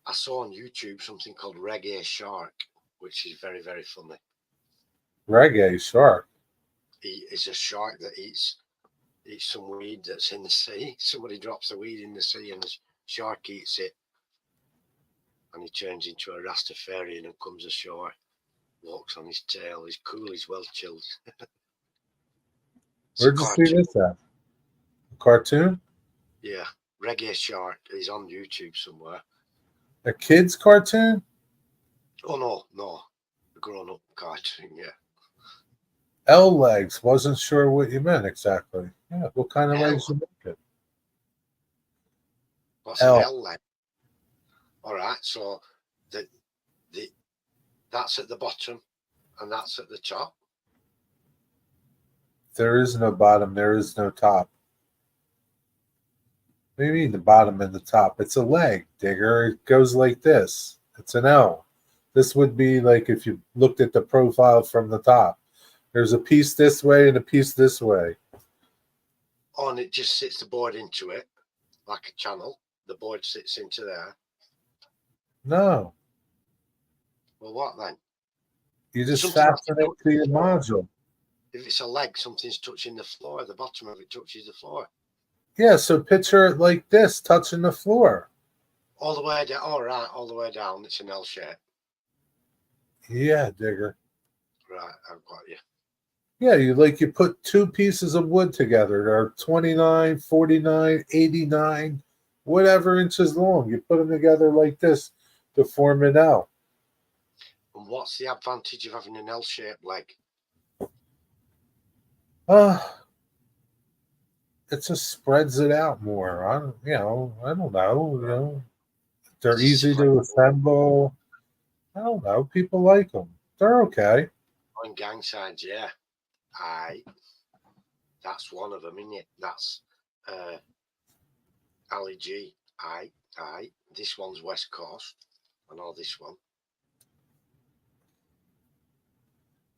I saw on YouTube something called Reggae Shark, which is very, very funny. Reggae shark. It's a shark that eats some weed that's in the sea. Somebody drops the weed in the sea and the shark eats it. And he turns into a Rastafarian and comes ashore, walks on his tail. He's cool, he's well chilled. Where'd you see this at? A cartoon? Yeah, Reggae Shark is on YouTube somewhere. A kid's cartoon? Oh, no. A grown-up cartoon, yeah. L legs. Wasn't sure what you meant exactly. Yeah, what kind of L. legs you making? What's an L leg? All right, so that's at the bottom and that's at the top. There is no bottom. There is no top. What do you mean the bottom and the top? It's a leg, Digger. It goes like this. It's an L. This would be like if you looked at the profile from the top. There's a piece this way and a piece this way. Oh, and it just sits the board into it like a channel. The board sits into there. No. Well, what then? You just fasten it to your module. If it's a leg, something's touching the floor. The bottom of it touches the floor. Yeah, so picture it like this, touching the floor. All the way down. All right, all the way down. It's an L shape. Yeah, Digger. Right, I've got you. Yeah, you put two pieces of wood together. They're 29, 49, 89, whatever inches long. You put them together like this to form an L. And what's the advantage of having an L-shaped leg? It just spreads it out more. I don't know. They're easy to assemble. I don't know. People like them. They're okay. On gang signs, yeah. That's one of them, isn't it? That's Ali G. This one's West Coast. I know this one.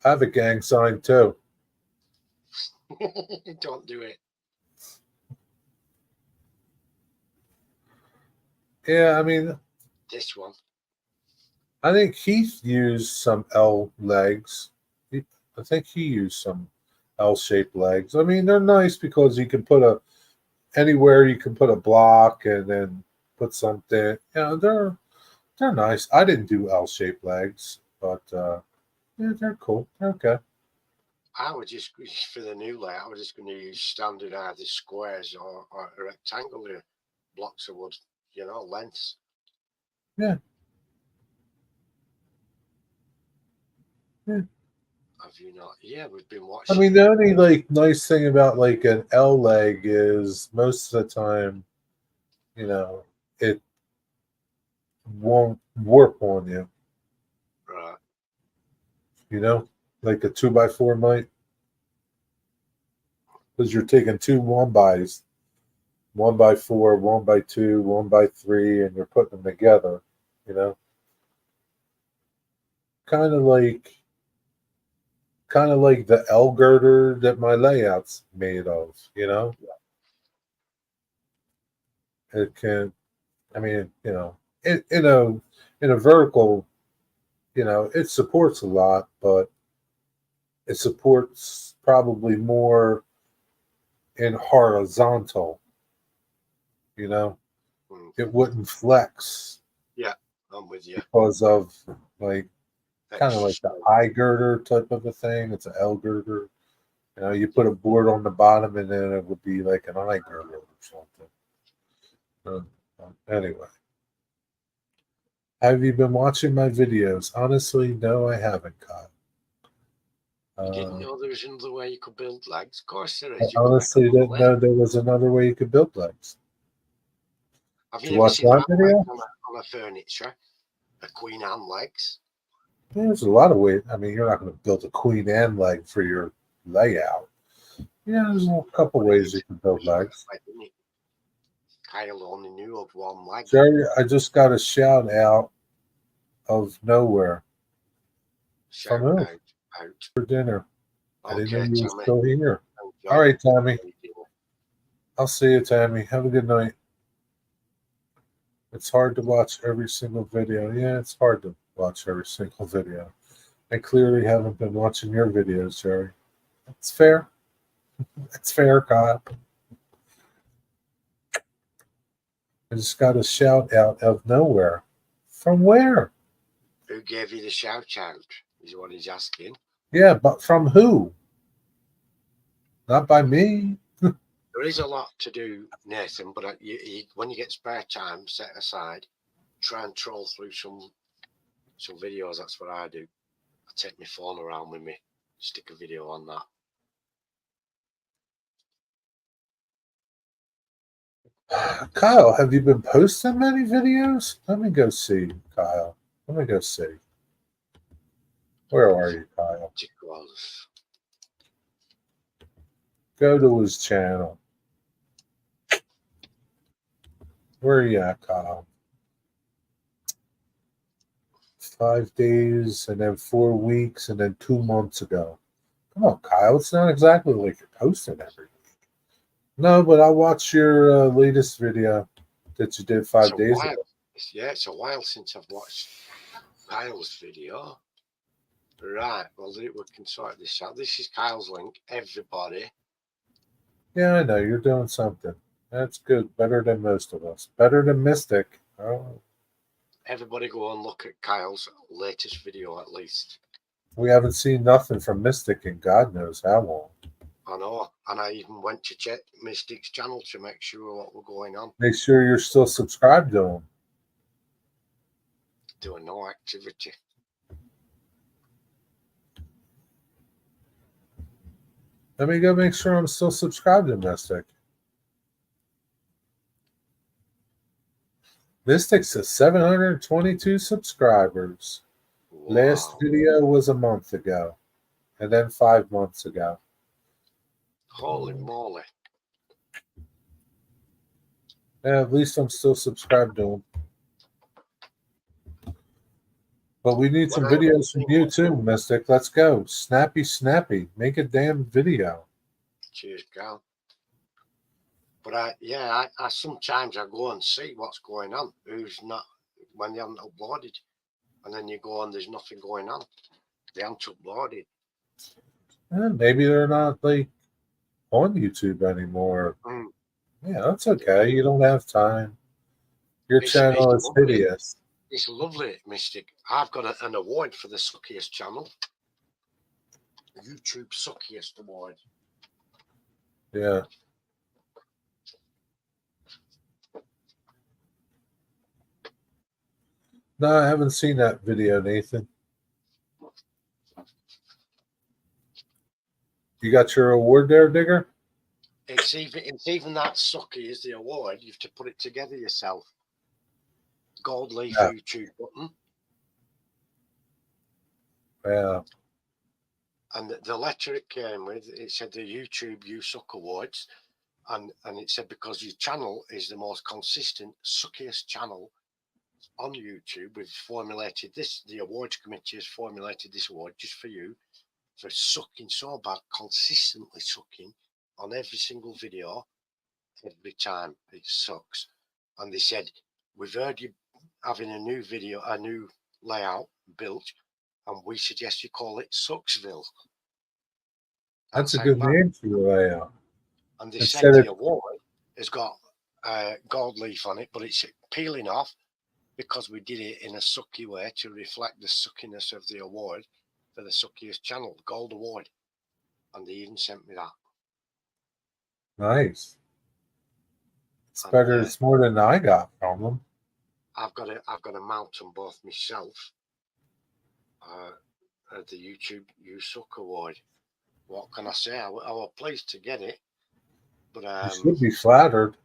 I have a gang sign too. Don't do it. Yeah, I mean, this one. I think Heath used some L legs. I think he used some L-shaped legs. I mean, they're nice because you can put anywhere you can put a block and then put something. They're nice. I didn't do L-shaped legs, but yeah, they're cool. They're okay. I would just, for the new layout, I was just going to use standard either squares or rectangular blocks of wood, lengths. Yeah. Have you not? Yeah, we've been watching. I mean, the only nice thing about an L leg is most of the time, it won't warp on you. Right. Like a 2x4 might. Because you're taking two 1x, 1x4, 1x2, 1x3, and you're putting them together, Kind of like the L girder that my layout's made of, It can, I mean, in a vertical, it supports a lot, but it supports probably more in horizontal, It wouldn't flex. Yeah, I'm with you. Because of kind of like the I girder type of a thing. It's an L girder. You put a board on the bottom and then it would be like an I girder or something. Anyway. Have you been watching my videos? Honestly, no, I haven't, Kyle. You didn't know there was another way you could build legs? Of course there is. I honestly didn't know there was another way you could build legs. Have you ever seen that on a furniture? A Queen Anne legs? There's a lot of ways. I mean, you're not going to build a Queen Anne leg for your layout. Yeah, there's a couple ways you can build legs. Kyle only knew of one leg. Jerry, I just got a shout out of nowhere. Shout From who? out. For dinner. I didn't know Okay, you were Tommy. still here. Enjoy All right, Tommy. it. I'll see you, Tammy. Have a good night. It's hard to watch every single video. Yeah, it's hard to watch every single video. I clearly haven't been watching your videos, Jerry. That's fair. That's fair, Kyle. I just got a shout out of nowhere. From where? Who gave you the shout out? Is what he's asking. Yeah, but from who? Not by me. There is a lot to do, Nathan, but when you get spare time set aside, try and troll through some videos. That's what I do. I take my phone around with me, stick a video on that. Kyle, have you been posting many videos? Let me go see, Kyle. Let me go see. Where are you, Kyle? Go to his channel. Where are you at, Kyle? 5 days, and then 4 weeks, and then 2 months ago. Come on, Kyle. It's not exactly like you're posting every week. No, but I watched your latest video that you did 5 days ago. Yeah, it's a while since I've watched Kyle's video. Right, well, we can sort this out. This is Kyle's link, everybody. Yeah, I know. You're doing something. That's good. Better than most of us. Better than Mystic. Oh. Everybody go and look at Kyle's latest video at least. We haven't seen nothing from Mystic in God knows how long. I know, and I even went to check Mystic's channel to make sure what was going on. Make sure you're still subscribed to him. Doing no activity. Let me go make sure I'm still subscribed to Mystic. Mystic says 722 subscribers. Wow. Last video was a month ago, and then 5 months ago. Holy moly. Yeah, at least I'm still subscribed to him. But we need some videos from you too, Mystic. Let's go. Snappy. Make a damn video. Cheers, Cal. But I sometimes I go and see what's going on, who's not, when they haven't uploaded. And then you go and there's nothing going on. They haven't uploaded. Maybe they're not like on YouTube anymore. Yeah, that's okay. You don't have time. Your channel is hideous. It's lovely, Mystic. I've got an award for the suckiest channel. YouTube Suckiest Award. Yeah. No, I haven't seen that video, Nathan. You got your award there, Digger? It's even that sucky as the award. You have to put it together yourself. Gold leaf YouTube button. Yeah. And the letter it came with, it said the YouTube You Suck Awards. And it said because your channel is the most consistent, suckiest channel on YouTube. We've formulated this, the awards committee has formulated this award just for you, for sucking so bad, consistently sucking on every single video, every time it sucks. And they said, we've heard you having a new video, a new layout built, and we suggest you call it Sucksville. That's a good name for your layout. And they said the award has got gold leaf on it, but it's peeling off because we did it in a sucky way to reflect the suckiness of the award for the suckiest channel, the gold award. And they even sent me that. Nice. It's better. It's more than I got from them. I've got to mount them both myself. At the YouTube You Suck Award. What can I say? I was pleased to get it, but you should be flattered.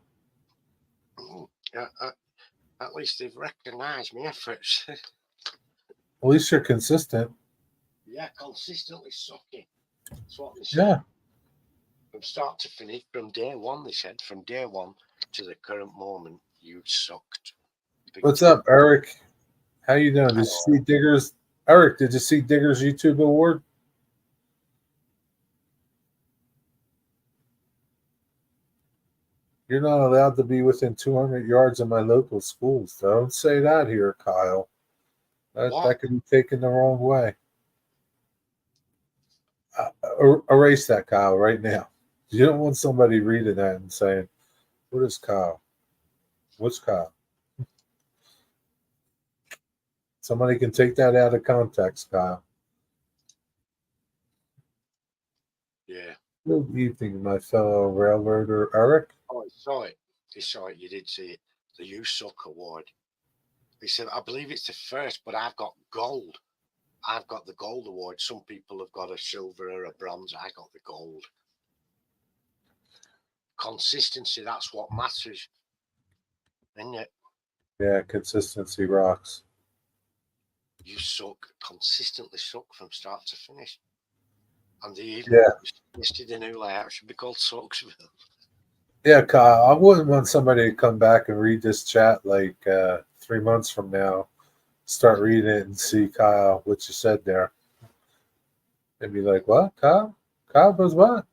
At least they've recognised my efforts. At least you're consistent. Yeah, consistently sucking. That's what they said. Yeah. From start to finish, from day one, they said, from day one to the current moment, you sucked. What's up, Eric? How you doing? Did you see Digger's Eric? Did you see Digger's YouTube award? You're not allowed to be within 200 yards of my local schools. Don't say that here, Kyle. That could be taken the wrong way. Erase that, Kyle, right now. You don't want somebody reading that and saying, "What is Kyle? What's Kyle?" Somebody can take that out of context, Kyle. Yeah. Good evening, my fellow railroader, Eric. Oh, I saw it. He saw it. You did see it. The You Suck Award. He said, I believe it's the first, but I've got gold. I've got the gold award. Some people have got a silver or a bronze. I got the gold. Consistency, that's what matters. Isn't it? Yeah, consistency rocks. You suck, consistently suck from start to finish. And the listed a new layout should be called Sucksville. Yeah, Kyle, I wouldn't want somebody to come back and read this chat like 3 months from now, start reading it and see, Kyle, what you said there. And be like, what, Kyle? Kyle does what?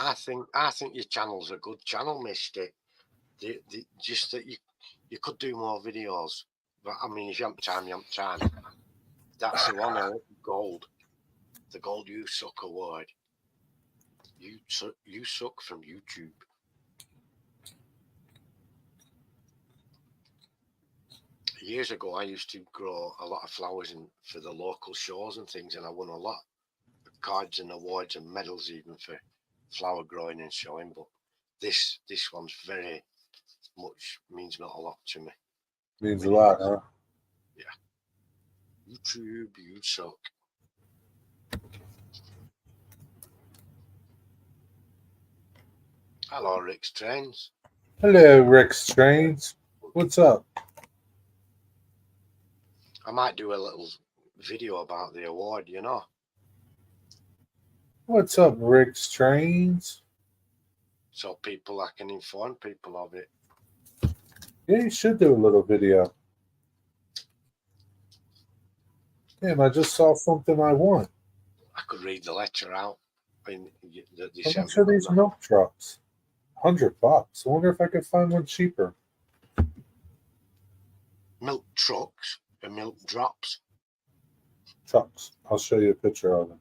I think your channel's a good channel, Misty. Just that you could do more videos. But I mean, if you haven't time, you haven't time. That's the one, gold. The Gold You Suck Award. You suck from YouTube. Years ago, I used to grow a lot of flowers for the local shows and things, and I won a lot of cards and awards and medals even for flower growing and showing. But this one's very much means not a lot to me. Means a lot, huh? Yeah. YouTube, you suck. Hello, Rick's Trains. Hello, Rick's Trains. What's up? I might do a little video about the award, you know. What's up, Rick's Trains? So I can inform people of it. Yeah, you should do a little video. Damn, I just saw something I want. I could read the letter out. How much are these milk trucks? $100. I wonder if I could find one cheaper. Milk trucks or milk drops? Trucks. I'll show you a picture of them.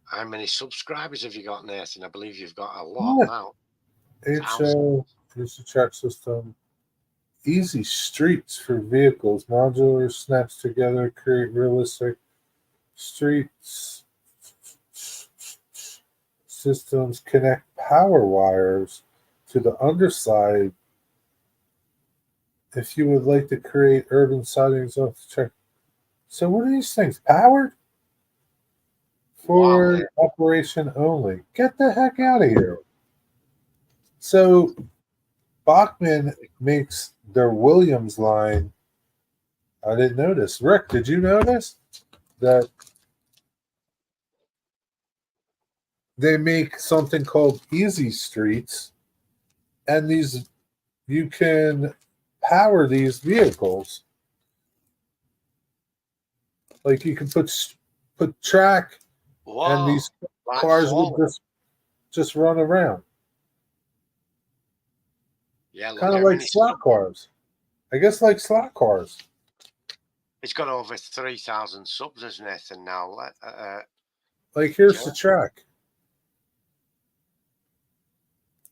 How many subscribers have you got, Nathan? I believe you've got a lot now. It's a track system. Easy streets for vehicles. Modular snaps together, create realistic streets. Systems connect power wires to the underside. If you would like to create urban sidings off the track. So what are these things? Powered? For operation only. Get the heck out of here. So Bachman makes their Williams line. I didn't notice. Rick, did you notice that they make something called Easy Streets, and these you can power these vehicles. Like you can put track, and these cars would just run around. Yeah, kind of like slot cars. I guess like slot cars. It's got over 3,000 subs, isn't it? And now, like here's the track.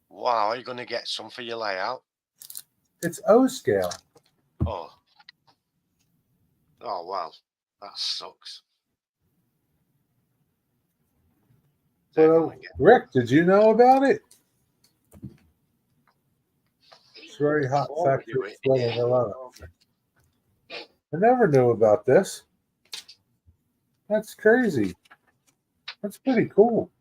Wow, are you going to get some for your layout? It's O scale. Oh, wow, that sucks. But Rick, did you know about it? It's very hot factory sweating a lot. I never knew about this. That's crazy. That's pretty cool.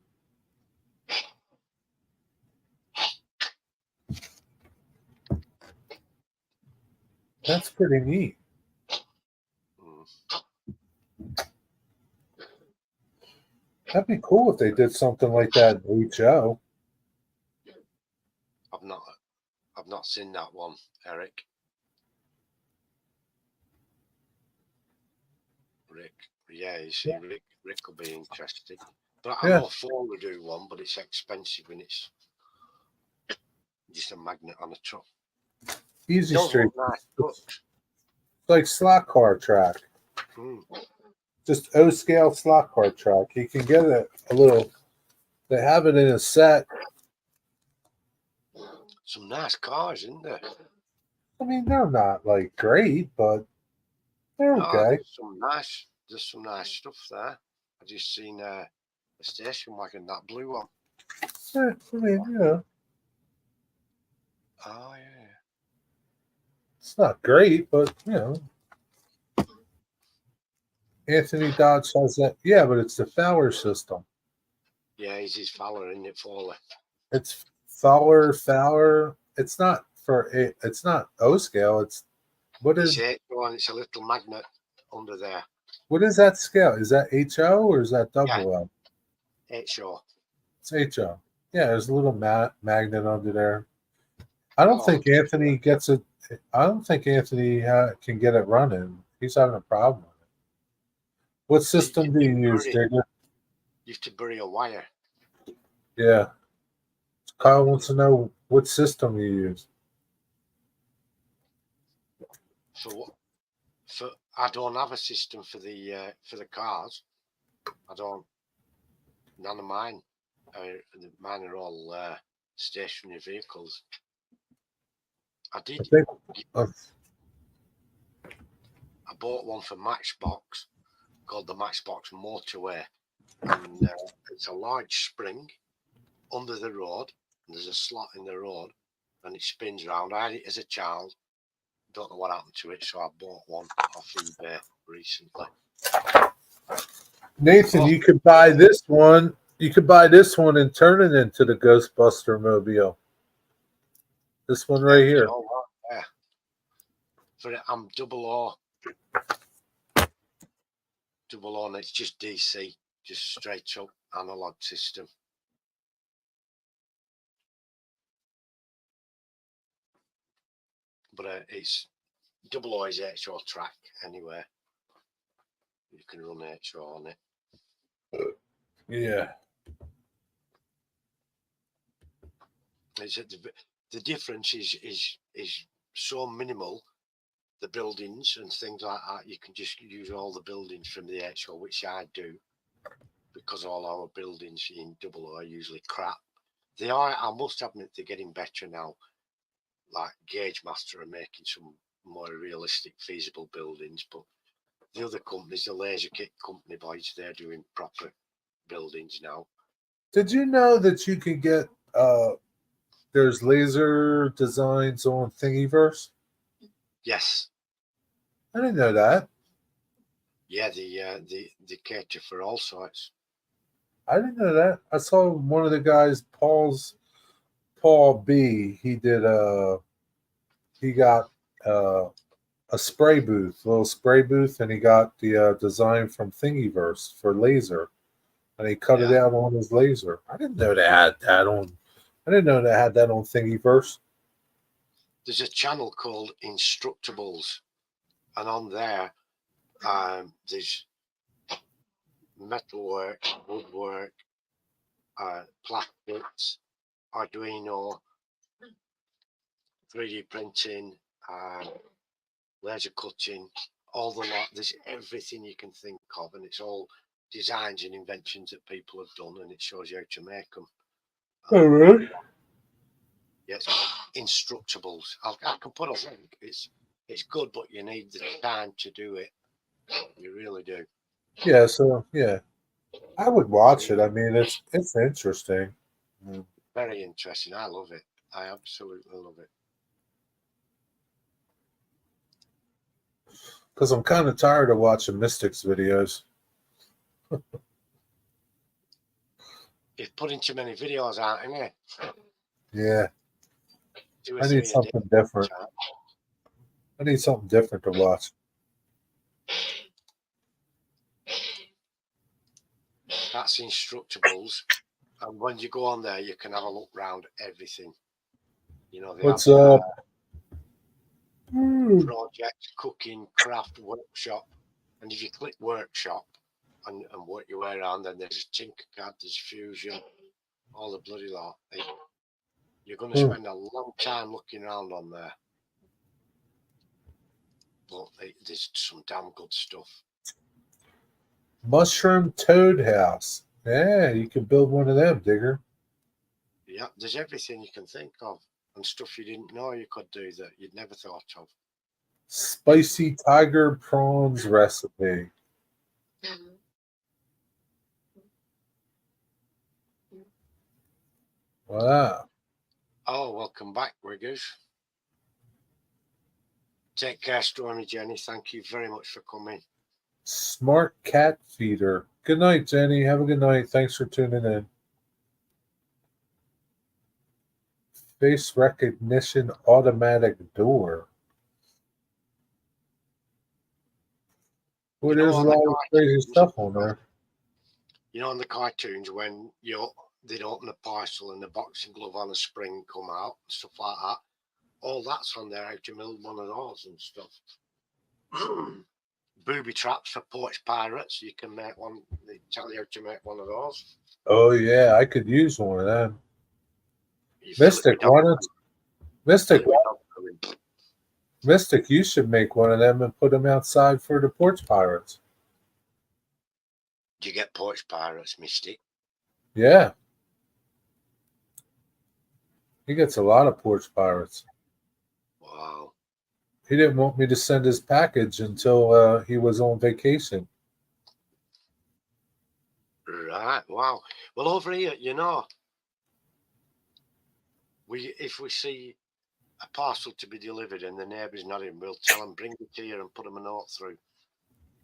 That's pretty neat. That'd be cool if they did something like that in HO. I've not seen that one, Eric. Rick. Yeah, you see, Rick will be interested. But I Yeah. know Ford will do one, but it's expensive and it's just a magnet on a truck. Easy Those Street. look nice trucks. It's like slot car track. Just O scale slot car track. You can get it a little. They have it in a set. Some nice cars, isn't there? I mean, they're not like great, but they're No, okay. there's some nice stuff there. I just seen a station wagon, that blue one. I mean, you know, Oh yeah. it's not great, but you know, Anthony Dodge has that. Yeah, but it's the Fowler system. Yeah, he's his Fowler, isn't it, Fowler? It's Fowler. It's not for it. It's not O scale. It's what It's is H1, it's a little magnet under there. what is that scale? Is that HO or is that double O? HO. It's HO. Yeah, there's a little magnet under there. I don't Oh, think Anthony gets it. I don't think Anthony can get it running. He's having a problem with it. What system do you use, Digger? You have to bury a wire. Yeah. Kyle wants to know what system you use. For I don't have a system for the cars. I don't. None of mine. Mine are all stationary vehicles. I bought one for Matchbox called the Matchbox Motorway, and it's a large spring under the road. And there's a slot in the road, and it spins around. I had it as a child. Don't know what happened to it, so I bought one off eBay recently. Nathan, you could buy this one. You could buy this one and turn it into the Ghostbuster mobile. This one right here. Yeah. I'm double O. Double O, and it's just DC, just straight up analog system. But it's double O is HO track anyway. You can run HO on it. Yeah. The difference is so minimal. The buildings and things like that, you can just use all the buildings from the HO, which I do, because all our buildings in double O are usually crap. They are, I must admit, they're getting better now. Like Gauge Master are making some more realistic, feasible buildings, but the other companies, the Laser Kit company boys, they're doing proper buildings now. Did you know that you can get there's laser designs on Thingiverse? Yes. I didn't know that. Yeah, they cater for all sorts. I didn't know that. I saw one of the guys, Paul B. He got a spray booth, little spray booth, and he got the design from Thingiverse for laser, and he cut it out on his laser. I didn't know they had that on. I didn't know they had that on Thingiverse. There's a channel called Instructables, and on there, there's metalwork, woodwork, plastics, Arduino, 3D printing, laser cutting, all the lot. There's everything you can think of, and it's all designs and inventions that people have done, and it shows you how to make them. Oh, really? Yes, Instructables. I can put a link. It's good, but you need the time to do it. You really do. Yeah. So yeah, I would watch it. I mean, it's interesting. Very interesting. I love it. I absolutely love it. Because I'm kind of tired of watching Mystics videos. You're putting too many videos out, isn't it? Yeah. I need something different. I need something different to watch. That's Instructables. And when you go on there, you can have a look around everything. You know, they What's have up? project, cooking, craft, workshop, And if you click workshop and work your way around, then there's Tinkercad, there's Fusion, all the bloody lot. You're going to spend a long time looking around on there. But there's some damn good stuff. Mushroom Toad House. Yeah, you can build one of them, Digger. Yeah, there's everything you can think of and stuff you didn't know you could do that you'd never thought of. Spicy tiger prawns recipe. Wow. Oh, welcome back, Riggers. Take care, Stormy Jenny. Thank you very much for coming. Smart cat feeder. Good night, Jenny. Have a good night. Thanks for tuning in. Face recognition automatic door. Well, there's a lot of crazy stuff on there. You know, on the cartoons when they'd open a parcel and the boxing glove on a spring come out, stuff like that. All that's on there, how to build one of those and stuff. Booby traps for porch pirates. You can make one. They tell you how to make one of those. Oh yeah, I could use one of them. Mystic, Mystic, you should make one of them and put them outside for the porch pirates. Do you get porch pirates, Mystic? Yeah. He gets a lot of porch pirates. Wow. He didn't want me to send his package until he was on vacation. Right. Wow. Well, over here, you know, if we see a parcel to be delivered and the neighbour's not in, we'll tell them bring it here and put them a note through,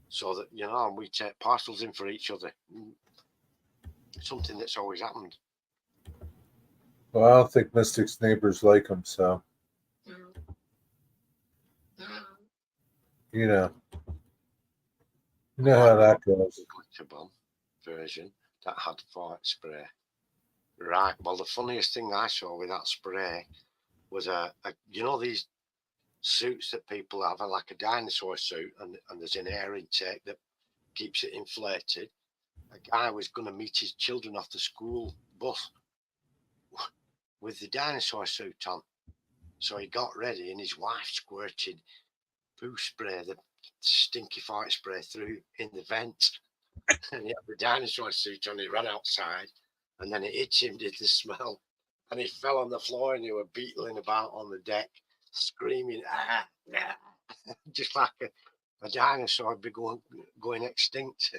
so that and we take parcels in for each other. Something that's always happened. Well, I don't think Mystic's neighbors like him, so you know how that goes. Version that had fart spray. Right. Well, the funniest thing I saw with that spray was these suits that people have, like a dinosaur suit, and there's an air intake that keeps it inflated. A guy was going to meet his children off the school bus with the dinosaur suit on. So he got ready and his wife squirted poo spray, the stinky fart spray, through in the vent. And he had the dinosaur suit on, he ran outside and then it hit him, did the smell. And he fell on the floor and they were beetling about on the deck, screaming, ah, ah, just like a dinosaur would be going extinct.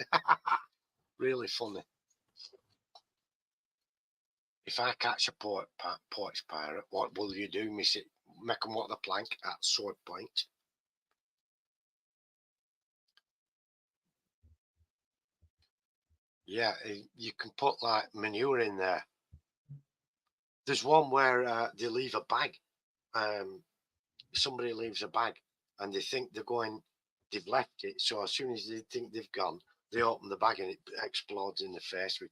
Really funny. If I catch a porch pirate, what will you do, miss it? Make them walk the plank at sword point. Yeah, you can put like manure in there. There's one where they leave a bag. Somebody leaves a bag and they think they've left it. So as soon as they think they've gone, they open the bag and it explodes in the face with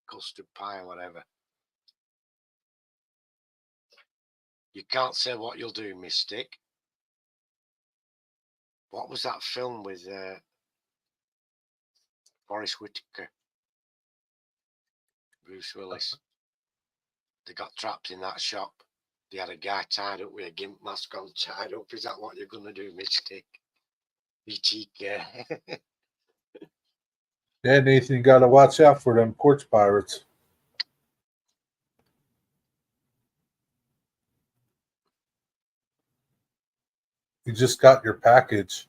custard pie or whatever. You can't say what you'll do, Mystic. What was that film with Forrest Whitaker, Bruce Willis? They got trapped in that shop. They had a guy tied up with a gimp mask on, tied up. Is that what you're going to do, Mystic? You cheeky. Yeah, Nathan, you got to watch out for them porch pirates. You just got your package.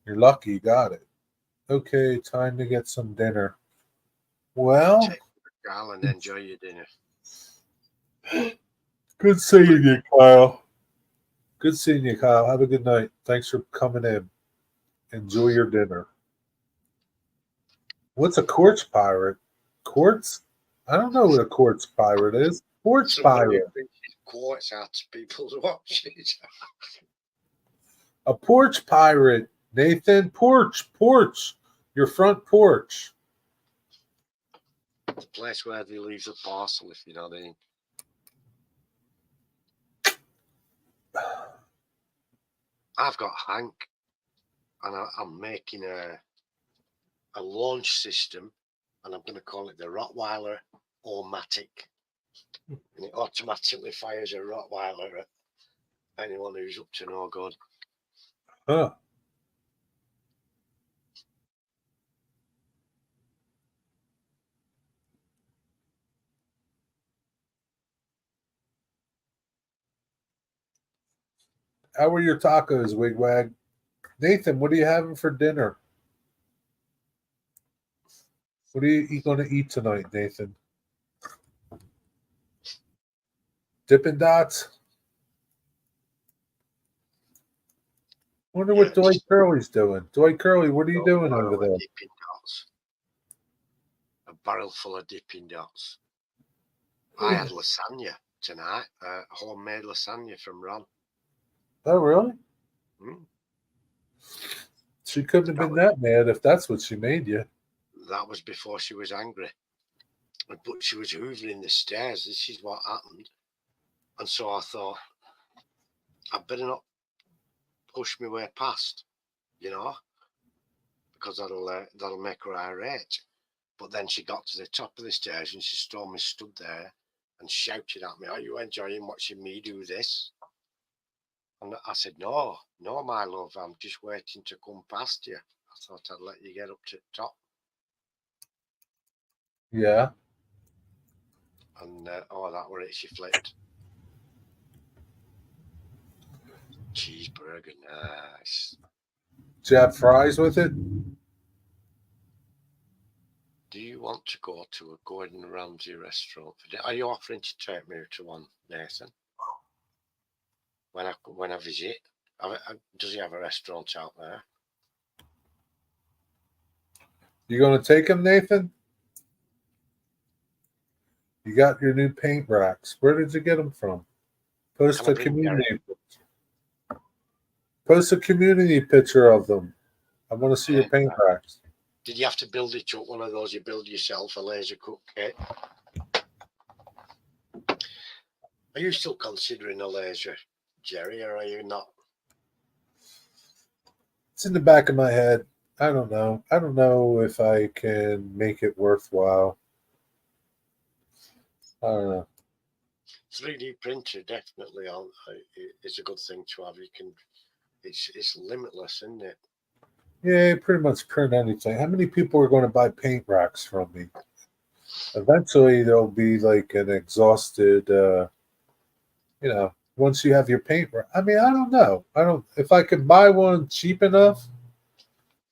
You're lucky you got it. Okay, time to get some dinner. Well, take your gal and enjoy your dinner. Good seeing you, Kyle. Good seeing you, Kyle. Have a good night. Thanks for coming in. Enjoy your dinner. What's a quartz pirate? Quartz? I don't know what a quartz pirate is. Quartz pirate. Quartz out to people's watches. A porch pirate, Nathan. Porch. Your front porch. The place where they leave the parcel, if you know what I mean. I've got Hank. and I'm making a launch system, and I'm going to call it the Rottweiler O-Matic, and it automatically fires a Rottweiler at anyone who's up to no good. Huh. How were your tacos, Wigwag? Nathan, what are you having for dinner? What are you going to eat tonight, Nathan? Dippin' Dots? Wonder what Dwight Curley's doing. Dwight Curley, what are you doing over there? Dipping Dots. A barrel full of Dippin' Dots. I had lasagna tonight, homemade lasagna from Ron. Oh, really? Mm. She couldn't have been that mad if that's what she made you. That was before she was angry. But she was hoovering the stairs. This is what happened. And so I thought, I better not push my way past, because that'll make her irate. But then she got to the top of the stairs and she saw me stood there and shouted at me, "Are you enjoying watching me do this?" And I said, no, my love, I'm just waiting to come past you. I thought I'd let you get up to the top. Yeah. And, that were it, she flipped. Cheeseburger, nice. Did you have fries with it? Do you want to go to a Gordon Ramsay restaurant? Are you offering to take me to one, Nathan? When I visit? Does he have a restaurant out there? You going to take him, Nathan? You got your new paint racks. Where did you get them from? Post a community picture of them. I want to see your paint racks. Did you have to build it up? One of those you build yourself, a laser cut kit? Are you still considering a laser, Jerry, or are you not? It's in the back of my head. I don't know. I don't know if I can make it worthwhile. I don't know. 3D printer definitely is a good thing to have. You can, it's limitless, isn't it? Yeah, pretty much print anything. How many people are going to buy paint racks from me? Eventually, there'll be like an exhausted, once you have your paint rack. I mean, I don't know. If I could buy one cheap enough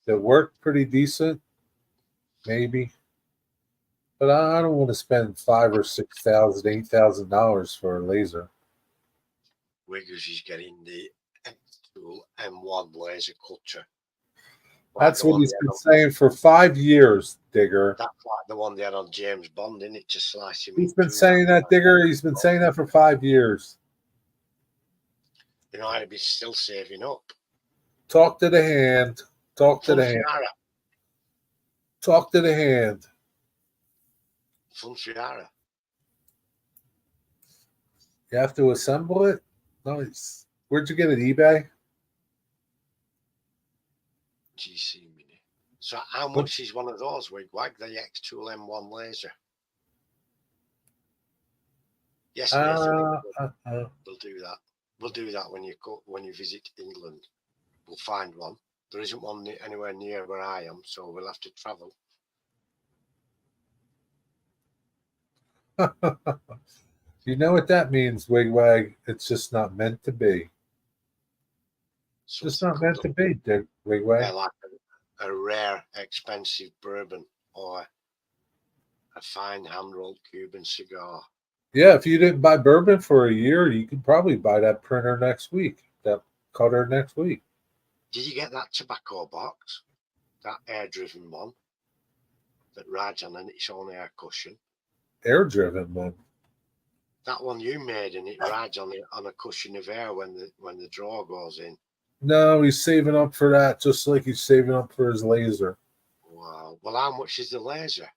that worked pretty decent, maybe. But I don't want to spend $5,000 or $6,000, $8,000 for a laser. Wiggers is getting the tool M1 laser cutter. That's what he's been saying for 5 years, Digger. That's like the one they had on James Bond, isn't it? To slice him. He's been saying that, Digger. He's been saying that for 5 years. I'd be still saving up. Talk to the hand. Talk to the hand. Talk to the hand. Funfiara. You have to assemble it? Nice. Where'd you get it? eBay? GC Mini. So how much is one of those, Wigwag, the X-Tool M1 laser? Yes, Nathan, we'll do that. We'll do that when you visit England. We'll find one. There isn't one anywhere near where I am, so we'll have to travel. You know what that means, Wigwag? It's just not meant to be. It's just not meant to be, Wigwag. Yeah, like a rare, expensive bourbon or a fine hand-rolled Cuban cigar. Yeah, if you didn't buy bourbon for a year, you could probably buy that printer next week, that cutter next week. Did you get that tobacco box? That air-driven one that rides on its own air cushion? Air-driven one? That one you made, and it rides on a cushion of air when the drawer goes in. No, he's saving up for that, just like he's saving up for his laser. Wow. Well, how much is the laser?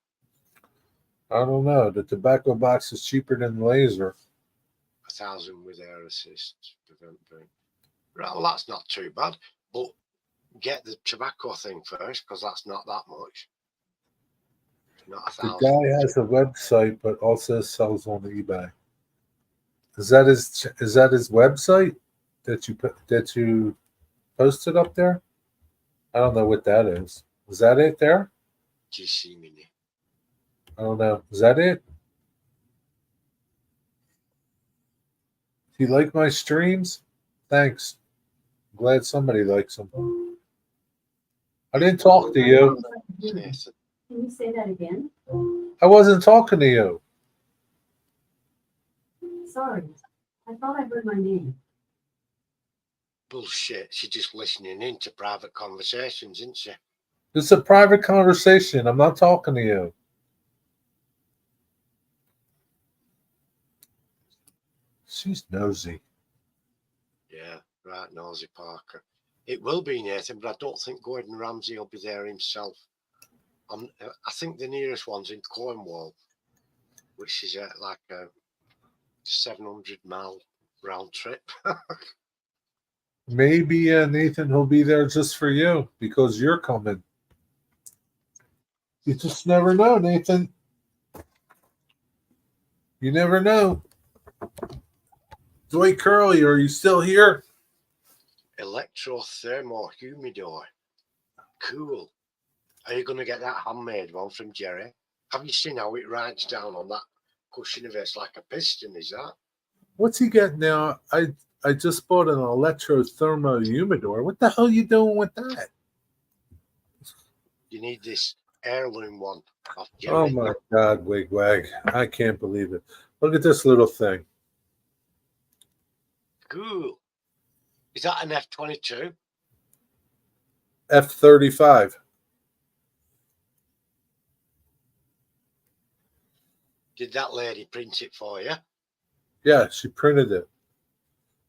I don't know. The tobacco box is cheaper than the laser. 1,000 with air assist. Prevent burn. Well, that's not too bad. But get the tobacco thing first, because that's not that much. Not The 1,000. guy has a website, but also sells on eBay. Is that his website that you posted up there? I don't know what that is. Is that it there? GC Mini. I don't know. Is that it? Do you like my streams? Thanks. I'm glad somebody likes them. I didn't talk to you. Yes. Can you say that again? I wasn't talking to you. Sorry, I thought I heard my name. Bullshit. She's just listening into private conversations, isn't she? It's a private conversation. I'm not talking to you. She's nosy. Yeah, right, Nosy Parker. It will be Nathan, but I don't think Gordon Ramsay will be there himself. I think the nearest one's in Cornwall, which is like a 700-mile round trip. Maybe Nathan will be there just for you because you're coming. You just never know, Nathan. You never know. Dwight Curley, are you still here? Electrothermal humidor. Cool. Are you going to get that handmade one from Jerry? Have you seen how it rides down on that cushion of it? It's like a piston, is that? What's he getting now? I just bought an electrothermal humidor. What the hell are you doing with that? You need this heirloom one off Jerry. Oh my God, Wigwag. I can't believe it. Look at this little thing. Cool. Is that an F-22? F-35. Did that lady print it for you Yeah, she printed it.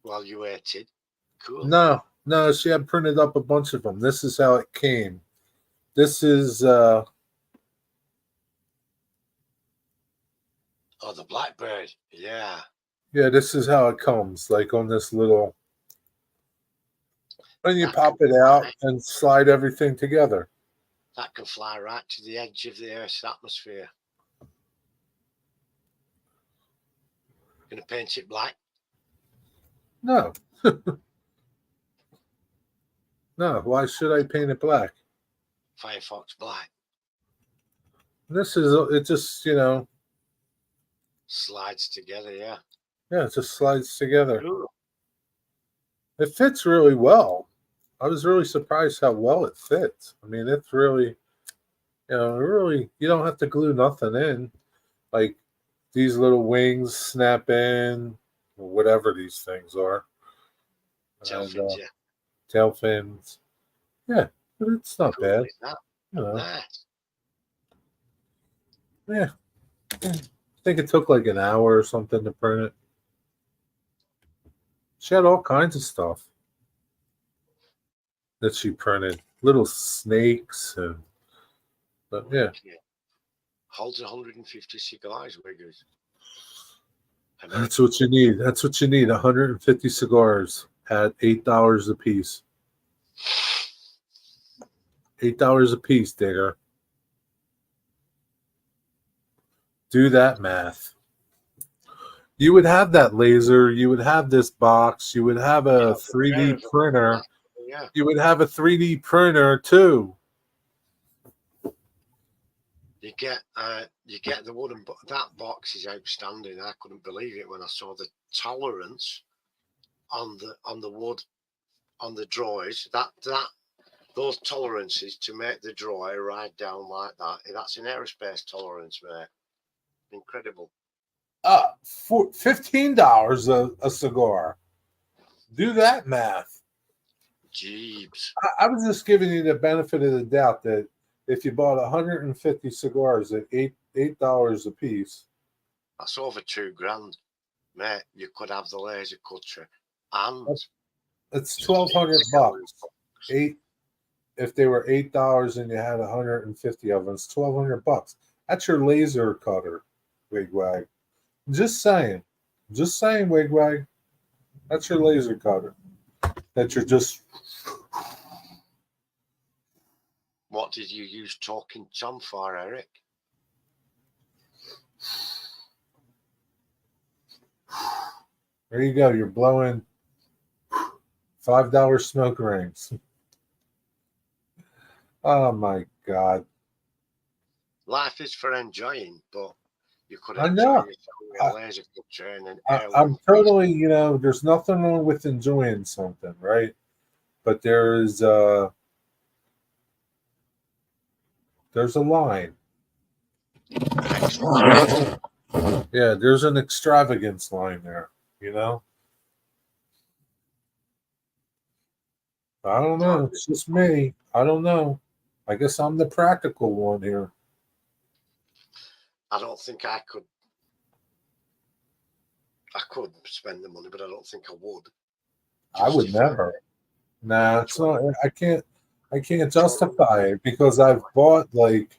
while you waited? Cool. No, she had printed up a bunch of them. This is how it came. This is Oh, the Blackbird. Yeah. yeah, this is how it comes, like on this little, and you That pop can it out fly. and slide everything together. That can fly right to the edge of the Earth's atmosphere. Gonna paint it black? No. No, why should I paint it black? Firefox black. This is, it just, Slides together, yeah. yeah, it just slides together. Cool. It fits really well. I was really surprised how well it fits. I mean, it's really, really, you don't have to glue nothing in. Like these little wings snap in, or whatever these things are. Tail And, fins, yeah. tail fins. Yeah, but it's not Cool, bad. is that? You know, Nice. yeah. I think it took like an hour or something to print it. She had all kinds of stuff that she printed, little snakes and, but yeah. Holds 150 cigars, Wiggers. That's what you need. That's what you need. 150 cigars at $8 a piece. $8 a piece, Digger. Do that math. You would have that laser. You would have this box. You would have a 3D printer. Yeah. You would have a 3D printer too. You get the wooden, but that box is outstanding. I couldn't believe it when I saw the tolerance on the wood, on the drawers. Those tolerances to make the drawer ride down like that. That's an aerospace tolerance, mate. Incredible. For $15 a cigar. Do that math. Jeebs. I was just giving you the benefit of the doubt that if you bought 150 cigars at $8 a piece, That's over $2,000, mate. You could have the laser cutter, and it's $1,200. If they were $8 and you had 150 of them, it's $1,200. That's your laser cutter, Wigwag. Just saying, Wigwag. That's your laser cutter. That you're just What did you use Talking Tom for, Eric? There you go. You're blowing $5 smoke rings. Oh my God. Life is for enjoying, but you could I enjoy know. yourself with a laser cutter and an I'm heirloom. totally, there's nothing wrong with enjoying something, right? But there's a line. Yeah, there's an extravagance line there, you know? I don't know. It's just me. I don't know. I guess I'm the practical one here. I don't think I could. I could spend the money, but I don't think I would. I would Justify never. Nah, it's not. I can't justify it because I've bought like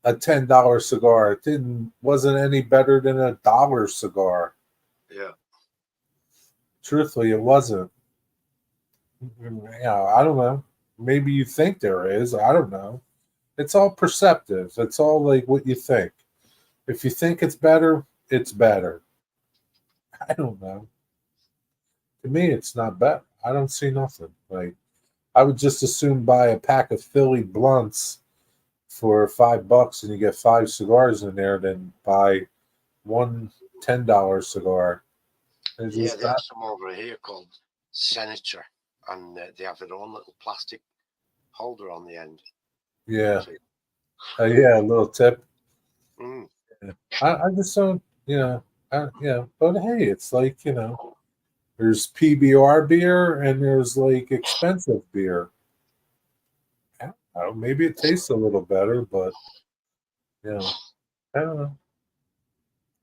a $10 cigar. It wasn't any better than a dollar cigar. Yeah. Truthfully, it wasn't. Yeah, I don't know. Maybe you think there is. I don't know. It's all perceptive. It's all like what you think. If you think it's better, it's better. I don't know. To me, it's not better. I don't see nothing. Like I would just as soon buy a pack of Philly blunts for $5 and you get 5 cigars in there than buy one $10 cigar. It's Yeah, just they have some over here called Senator, and they have their own little plastic holder on the end. yeah, So, yeah, a little tip. mm, I just don't, yeah. But hey, it's like there's PBR beer and there's like expensive beer. I don't know, maybe it tastes a little better, but I don't know.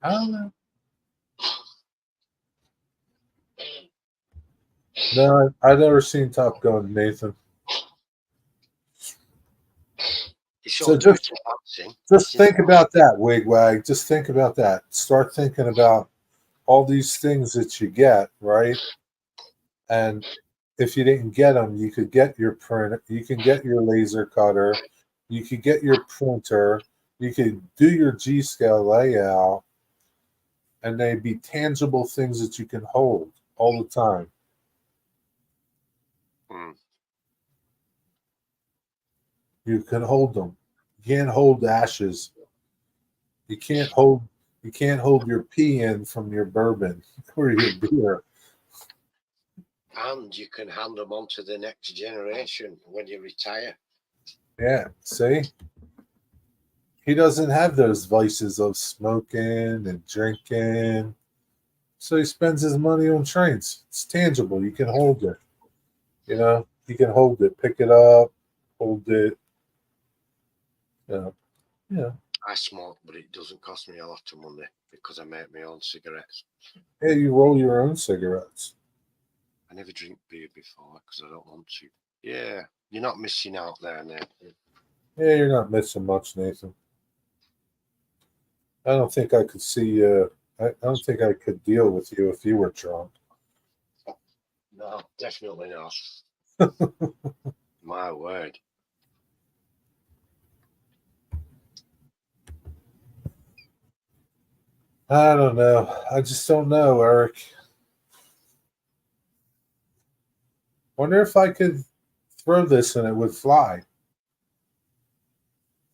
I don't know. No, I've never seen Top Gun, Nathan. you sure So do it just relaxing. just think about that, Wigwag. Just think about that. Start thinking about all these things that you get, right? And if you didn't get them, you could get your printer, you can get your laser cutter, you could get your printer, you could do your G scale layout, and they'd be tangible things that you can hold all the time. Mm. You can hold them. You can't hold ashes. You can't hold your pee in from your bourbon or your beer. And you can hand them on to the next generation when you retire. Yeah, see? He doesn't have those vices of smoking and drinking. So he spends his money on trains. It's tangible. You can hold it. You can hold it, pick it up, hold it. Yeah. I smoke, but it doesn't cost me a lot of money because I make my own cigarettes. Yeah, you roll your own cigarettes. I never drink beer before because I don't want to. Yeah, you're not missing out there, Nathan. Yeah, you're not missing much, Nathan. I don't think I could see I don't think I could deal with you if you were drunk. No, definitely not. My word. I don't know. I just don't know, Eric. Wonder if I could throw this and it would fly.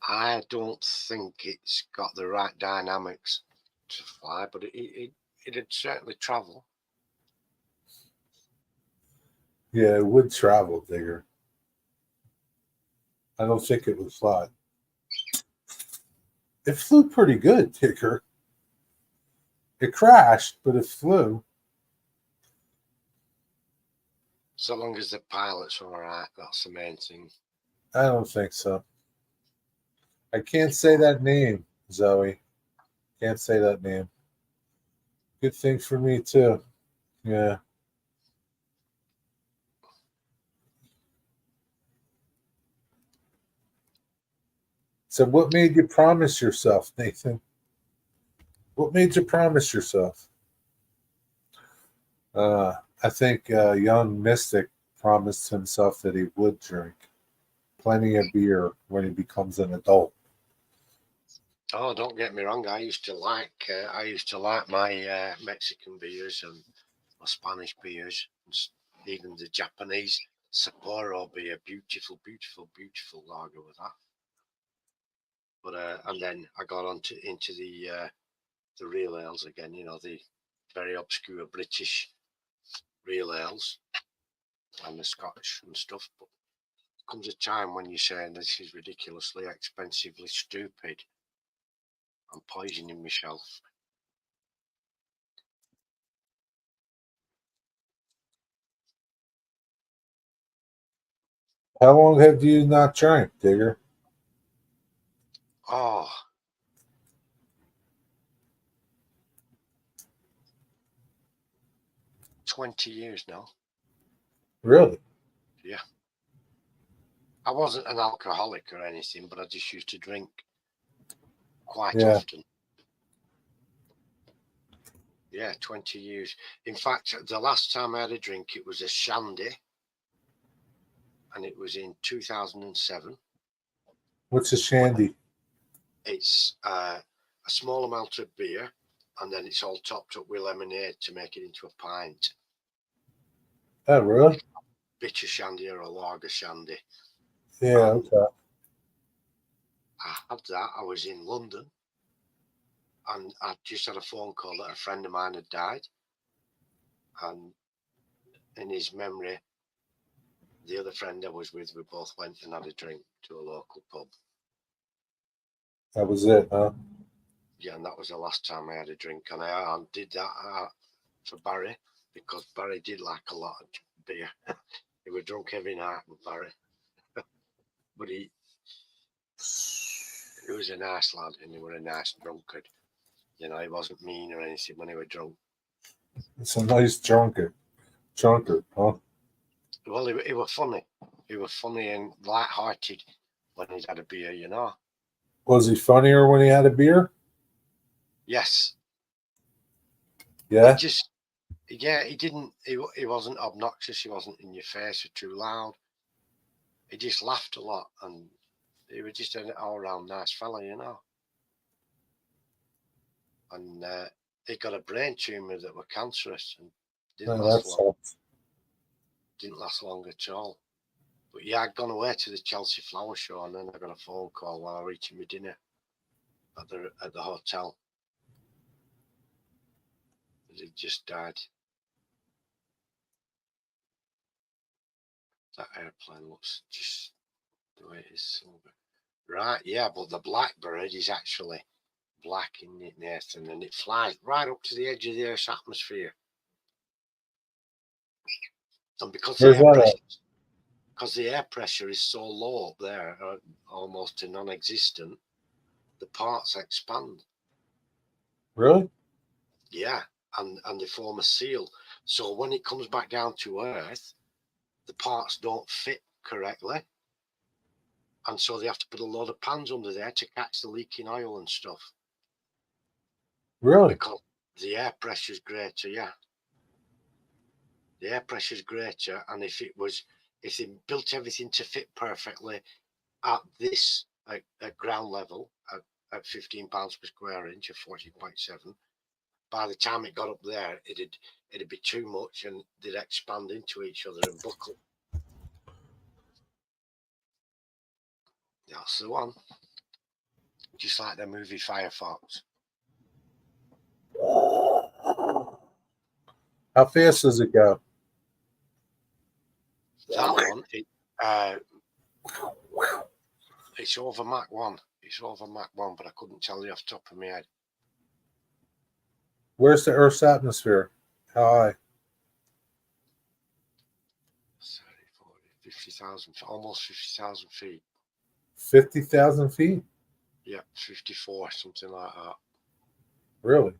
I don't think it's got the right dynamics to fly, but it'd certainly travel. Yeah, it would travel, Digger. I don't think it would fly. It flew pretty good, Digger. It crashed, but it flew. So long as the pilot's all right, that's the main thing. I don't think so. I can't say that name, Zoe. Can't say that name. Good thing for me, too. Yeah. So, what made you promise yourself, Nathan? What made you promise yourself? I think young Mystic promised himself that he would drink. plenty of beer when he becomes an adult. Oh, don't get me wrong. I used to like my Mexican beers and my Spanish beers, and even the Japanese Sapporo beer. Beautiful, beautiful, beautiful lager with that. But and then I got into the real ales again. You know, the very obscure British real ales and the Scottish and stuff. But comes a time when you're saying this is ridiculously expensively stupid. I'm poisoning myself. How long have you not drank, Digger? Oh, 20 years now. Really? Yeah. I wasn't an alcoholic or anything, but I just used to drink quite often. Yeah, 20 years. In fact, the last time I had a drink, it was a shandy, and it was in 2007. What's a shandy? It's a small amount of beer, and then it's all topped up with lemonade to make it into a pint. Oh, really? Bitter shandy or a lager shandy. Yeah, okay. I had that. I was in London, and I just had a phone call that a friend of mine had died. And in his memory, the other friend I was with, we both went and had a drink to a local pub. That was it, huh? Yeah, and that was the last time I had a drink. And I did that for Barry, because Barry did like a lot of beer. He was drunk every night with Barry. But he was a nice lad, and he was a nice drunkard. You know, he wasn't mean or anything when he was drunk. It's a nice drunkard, huh? Well, he was funny. He was funny and light-hearted when he'd had a beer, you know. Was he funnier when he had a beer? Yes. Yeah. He wasn't obnoxious. He wasn't in your face or too loud. He just laughed a lot, and he was just an all-round nice fella, you know. And he got a brain tumor that was cancerous and didn't last long. Didn't last long at all. But yeah, I'd gone away to the Chelsea Flower Show, and then I got a phone call while I was eating my dinner at the hotel. He just died. That airplane looks just the way it is silver. Right, yeah, but the blackbird is actually black, isn't it, Nathan? And it flies right up to the edge of the Earth's atmosphere. And because the air pressure is so low up there, almost to non-existent, the parts expand. Really? Yeah, and they form a seal. So when it comes back down to Earth, the parts don't fit correctly. And so they have to put a load of pans under there to catch the leaking oil and stuff. Really? Because the air pressure is greater, yeah. The air pressure is greater, and if they built everything to fit perfectly at this at ground level at 15 pounds per square inch, or 14.7, by the time it got up there, it'd be too much, and they'd expand into each other and buckle. That's the one. Just like the movie Firefox. How fast does it go? That one, it's over Mach 1. It's over Mach 1, but I couldn't tell you off the top of my head. Where's the Earth's atmosphere? How high? 30, 40, 50,000, almost 50,000 feet. 50,000 feet? Yeah, 54, something like that. Really?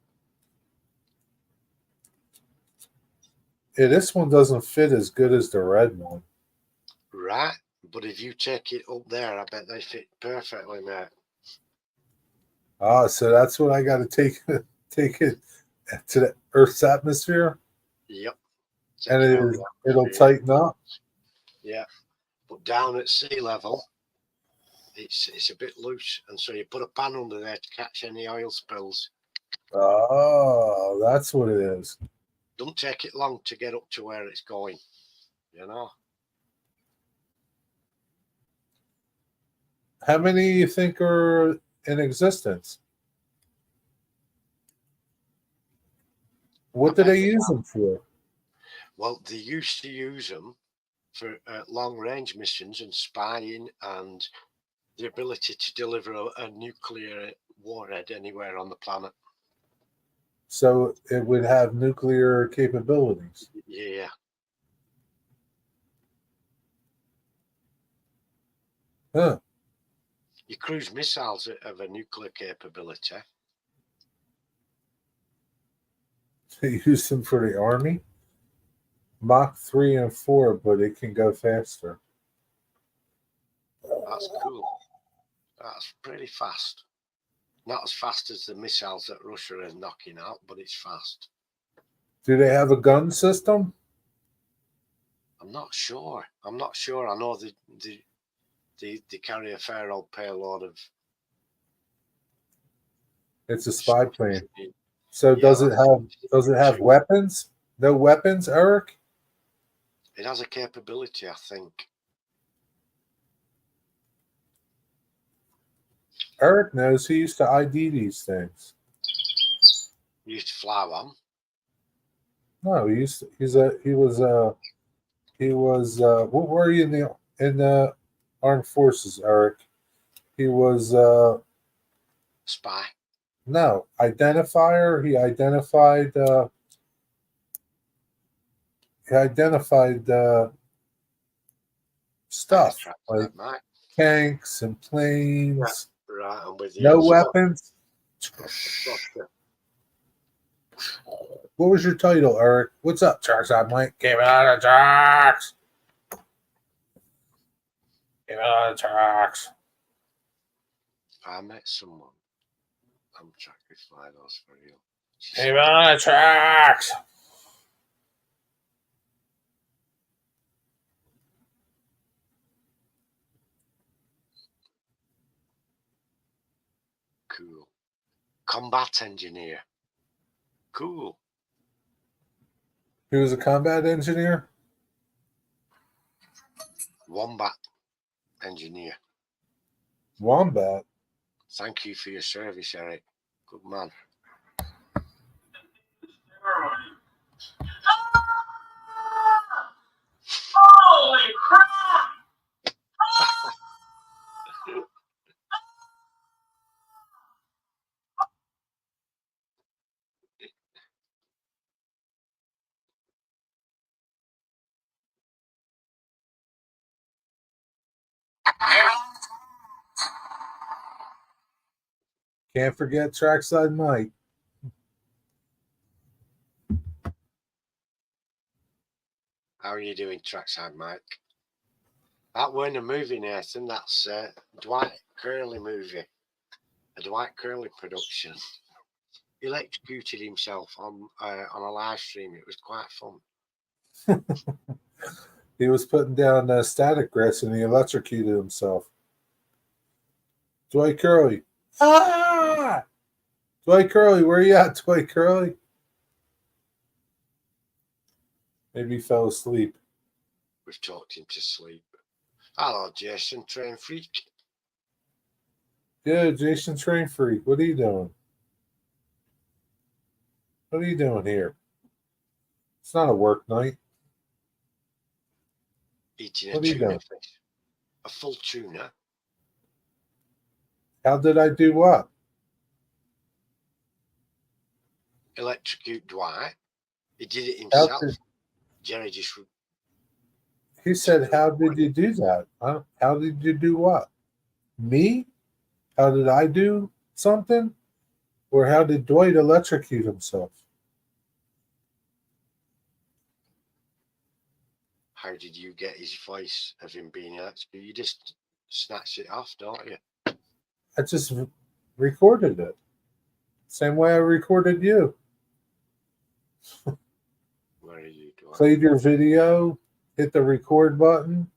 Yeah, this one doesn't fit as good as the red one. Right, but if you take it up there, I bet they fit perfectly, mate. Ah, so that's what I got to take it to the Earth's atmosphere? Yep. And it'll tighten up? Yeah. But But down at sea level, it's a bit loose, and so you put a pan under there to catch any oil spills. Oh, that's what it is. Don't take it long to get up to where it's going, you know. How many you think are in existence? What do they use them for? Well, they used to use them for long-range missions and spying and the ability to deliver a nuclear warhead anywhere on the planet. So it would have nuclear capabilities. Yeah. Huh. Your cruise missiles have a nuclear capability. They use them for the army. Mach 3 and 4, but it can go faster. That's cool. That's pretty fast. Not as fast as the missiles that Russia is knocking out, but it's fast. Do they have a gun system? I'm not sure. I know they carry a fair old payload of. It's a spy plane. Yeah, So does it have weapons? No weapons, Eric? It has a capability, I think. Eric knows. He used to ID these things. You used to fly one. No, he was what were you in the armed forces, Eric? He was Spy. no identifier. He identified stuff like tanks and planes. Right, I'm with you. No weapons. What was your title, Eric? What's up, Tracks? I'm Mike. Give it on the tracks. Give it on the tracks. I met someone. I'm trying to fly those for real. Give it on the tracks. Cool. Combat engineer. Cool. He was a combat engineer? Wombat engineer. Wombat? Thank you for your service, Eric. Good man. Holy crap! Can't forget Trackside Mike. How are you doing, Trackside Mike? That weren't a movie, Nathan. That's Dwight Curley movie. A Dwight Curley production. He electrocuted himself on a live stream. It was quite fun. He was putting down static grits and he electrocuted himself. Dwight Curley. Ah! Dwight Curley, where you at, Dwight Curley? Maybe he fell asleep. We've talked him to sleep. Hello, Jason Train Freak. Yeah, Jason Train Freak. What are you doing? What are you doing here? It's not a work night. Eating What a are you tuna doing? fish. A full tuna. How did I do what? Electrocute Dwight. He did it himself. Jerry just. He said, how did you do that? How did you do what? Me? How did I do something? Or how did Dwight electrocute himself? How did you get his voice of him being electrocuted? You just snatch it off, don't you? I just recorded it. Same way I recorded you. Where are you, Dwight? Played your video, hit the record button,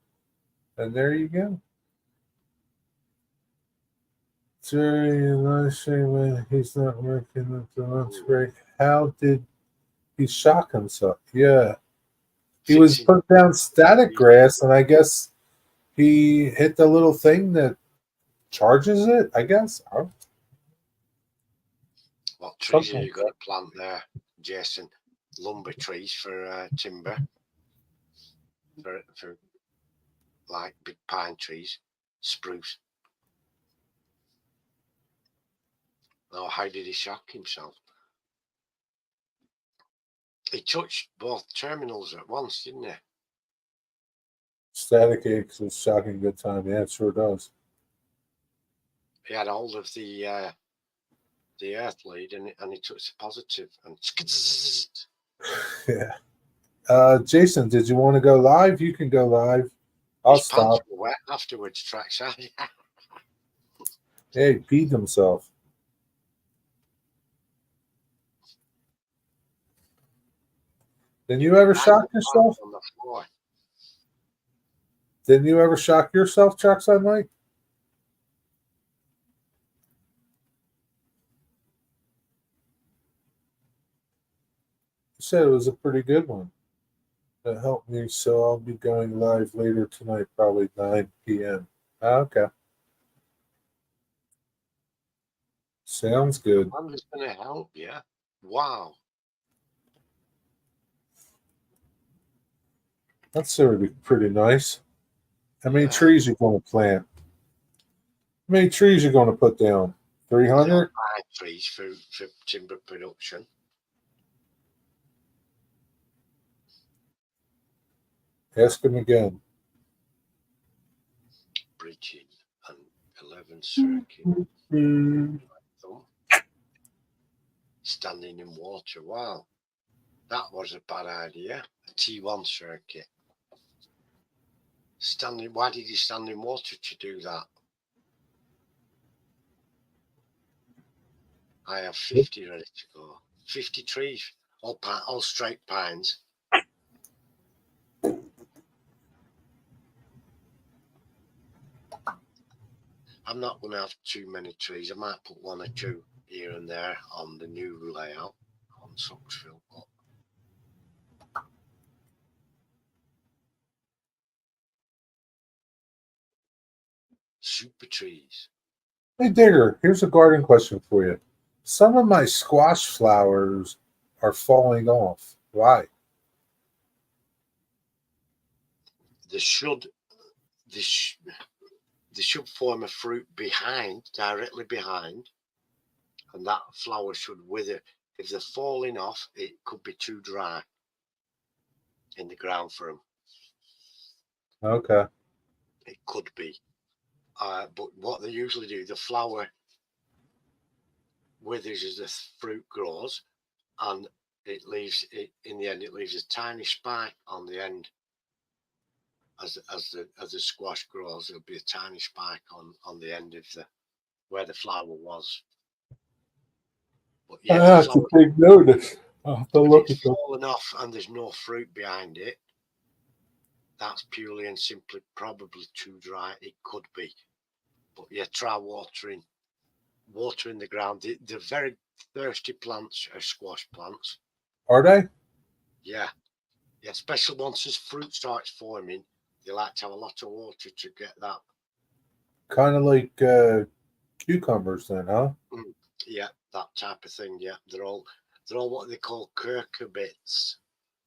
And there you go. Jerry and I say when he's not working at the lunch break. How did he shock himself? Yeah. He was Fixing put down static grass, and I guess he hit the little thing that charges it, I guess. what trees Something are like you going to plant there, Jason? Lumber trees for timber, for like big pine trees, spruce. Oh, how did he shock himself? He touched both terminals at once, didn't he? Static aches is shocking good time. Yeah, it sure does. He had hold of the earth lead and he touched the positive and Yeah. Jason, did you want to go live? You can go live. I'll his pants stop. were wet afterwards, trackside. Hey, he peed himself. Didn't you ever shock yourself? On the floor. Didn't you ever shock yourself, Trackside Mike? You said it was a pretty good one. That helped me, so I'll be going live later tonight, probably 9 p.m. Okay. Sounds good. I'm just going to help you. Wow. That's already pretty nice. How many Yeah. trees you going to plant? How many trees you going to put down? 300? Pine trees for timber production. Ask him again. Bridging and 11 circuit. Standing in water. Wow. That was a bad idea. A T1 circuit. Why did he stand in water to do that? I have 50 ready to go. 50 trees, all straight pines. I'm not going to have too many trees. I might put one or two here and there on the new layout on Sucksville. Super trees. Hey, Digger, here's a garden question for you. Some of my squash flowers are falling off. Why? They should form a fruit directly behind, and that flower should wither. If they're falling off, it could be too dry in the ground for them. Okay. It could be. But what they usually do, the flower withers as the fruit grows, and it leaves a tiny spike on the end. As the squash grows, there'll be a tiny spike on the end of where the flower was. But yeah, I have to take notice. I'll have to look at them. fallen off and there's no fruit behind it. That's purely and simply probably too dry. It could be, but yeah, try watering the ground. The very thirsty plants are squash plants. Are they? Yeah, especially once as fruit starts forming, they like to have a lot of water to get that. Kind of like cucumbers, then, huh? Yeah, that type of thing. Yeah, they're all what they call cucurbits.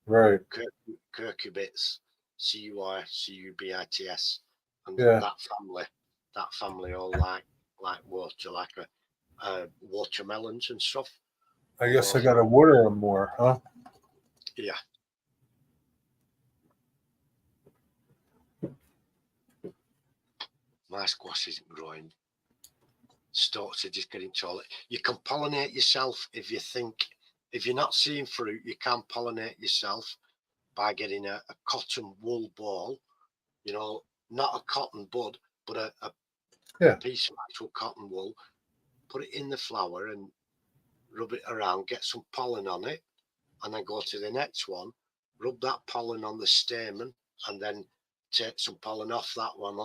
Right. Cucurbits, Curbits, and Yeah. that family all like water, like watermelons and stuff. I guess I got to water them more, huh? Yeah. My squash isn't growing. Stalks are just getting taller. You can pollinate yourself if you're not seeing fruit, you can pollinate yourself by getting a cotton wool ball, not a cotton bud, but a piece of actual cotton wool. Put it in the flower and rub it around, get some pollen on it, and then go to the next one, rub that pollen on the stamen, and then take some pollen off that one,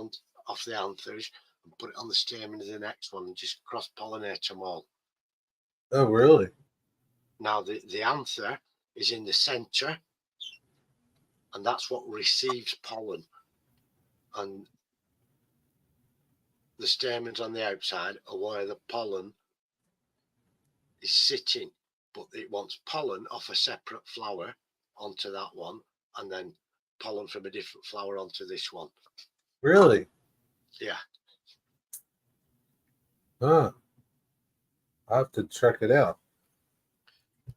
off the anthers, and put it on the stamen of the next one and just cross-pollinate them all. Oh, really? Now, the anther is in the center, and that's what receives pollen. And the stamens on the outside are where the pollen is sitting, but it wants pollen off a separate flower onto that one, and then pollen from a different flower onto this one. Really? Yeah. Huh. I'll have to check it out.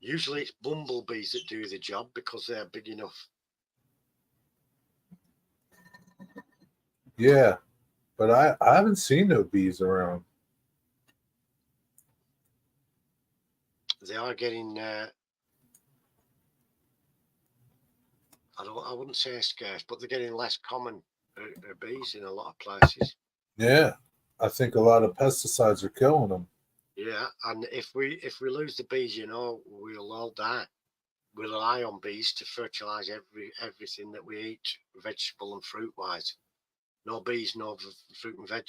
Usually it's bumblebees that do the job because they're big enough. Yeah, but I haven't seen no bees around. They are getting I wouldn't say scarce, but they're getting less common bees in a lot of places. Yeah, I think a lot of pesticides are killing them. Yeah, and if we lose the bees, we'll all die. We rely on bees to fertilize everything that we eat, vegetable and fruit wise. No bees, no fruit and veg.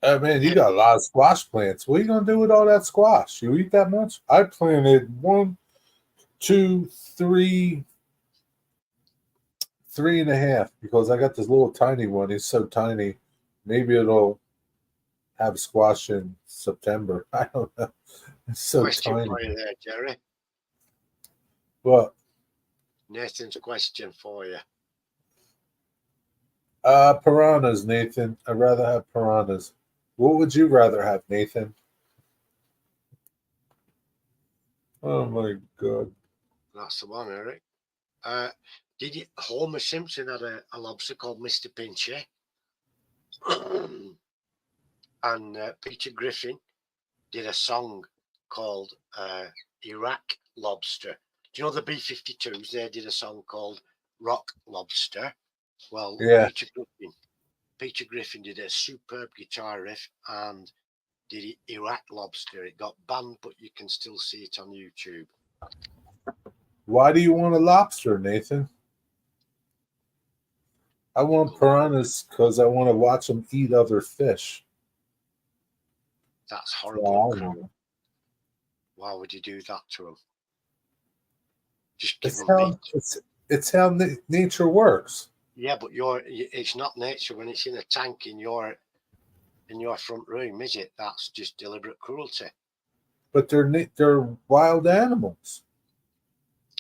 Oh man, you got a lot of squash plants. What are you gonna do with all that squash? You eat that much? I planted 1, 2, 3, 3.5 because I got this little tiny one. He's so tiny. Maybe it'll have squash in September. I don't know. It's so Question tiny. for you there, Jerry. What? Nathan's question for you. Piranhas, Nathan. I'd rather have piranhas. What would you rather have, Nathan? Oh my God. That's the one, Eric. Homer Simpson had a lobster called Mr. Pinchy. And Peter Griffin did a song called Iraq Lobster. Do you know the B-52s? They did a song called Rock Lobster. Well, Yeah. Peter Griffin did a superb guitar riff and did Iraq Lobster. It got banned, but you can still see it on YouTube. Why do you want a lobster, Nathan? I want piranhas because I want to watch them eat other fish. That's horrible. Why would you do that to them? Just give them meat. It's how nature works. Yeah, but it's not nature when it's in a tank in your front room, is it? That's just deliberate cruelty. But they're wild animals.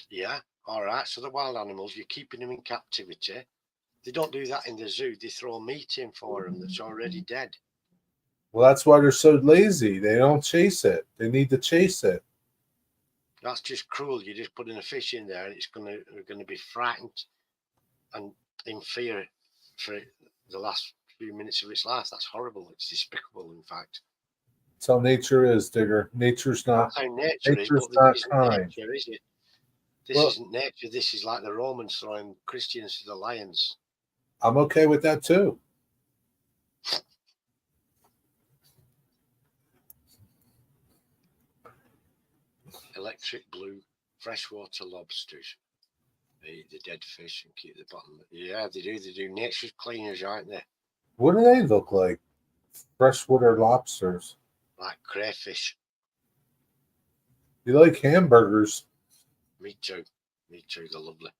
Yeah, all right. So the wild animals, you're keeping them in captivity. They don't do that in the zoo. They throw meat in for them that's already dead. Well, that's why they're so lazy. They don't chase it. They need to chase it. That's just cruel. You're just putting a fish in there, and it's gonna be frightened and in fear for the last few minutes of its life. That's horrible. It's despicable, in fact. That's how nature is, Digger. Nature's not. That's how nature is, but this isn't nature, is it? This isn't nature. This is like the Romans throwing Christians to the lions. I'm okay with that too. Electric blue freshwater lobsters. They eat the dead fish and keep the bottom. Yeah, they do. They do. Nature's cleaners, aren't they? What do they look like? Freshwater lobsters. Like crayfish. You like hamburgers? Me too. Me too. They're lovely.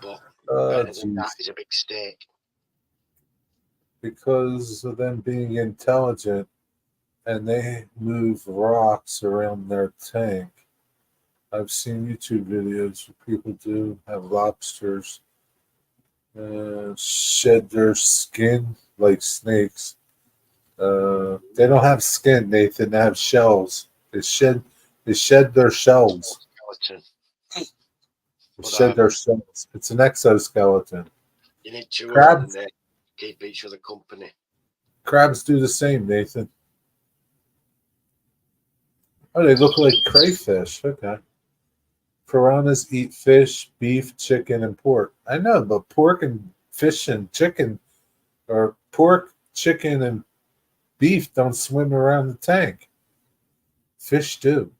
But That is a big steak. Because of them being intelligent and they move rocks around their tank. I've seen YouTube videos where people do have lobsters shed their skin like snakes. They don't have skin, Nathan. They have shells. They shed their shells. Skeleton. They shed their shells. It's an exoskeleton. You need two Crabs, of them to keep each other company. Crabs do the same, Nathan. Oh, they look like crayfish. Okay. Piranhas eat fish, beef, chicken, and pork. I know, but pork and fish and chicken, or pork, chicken, and beef don't swim around the tank. Fish do.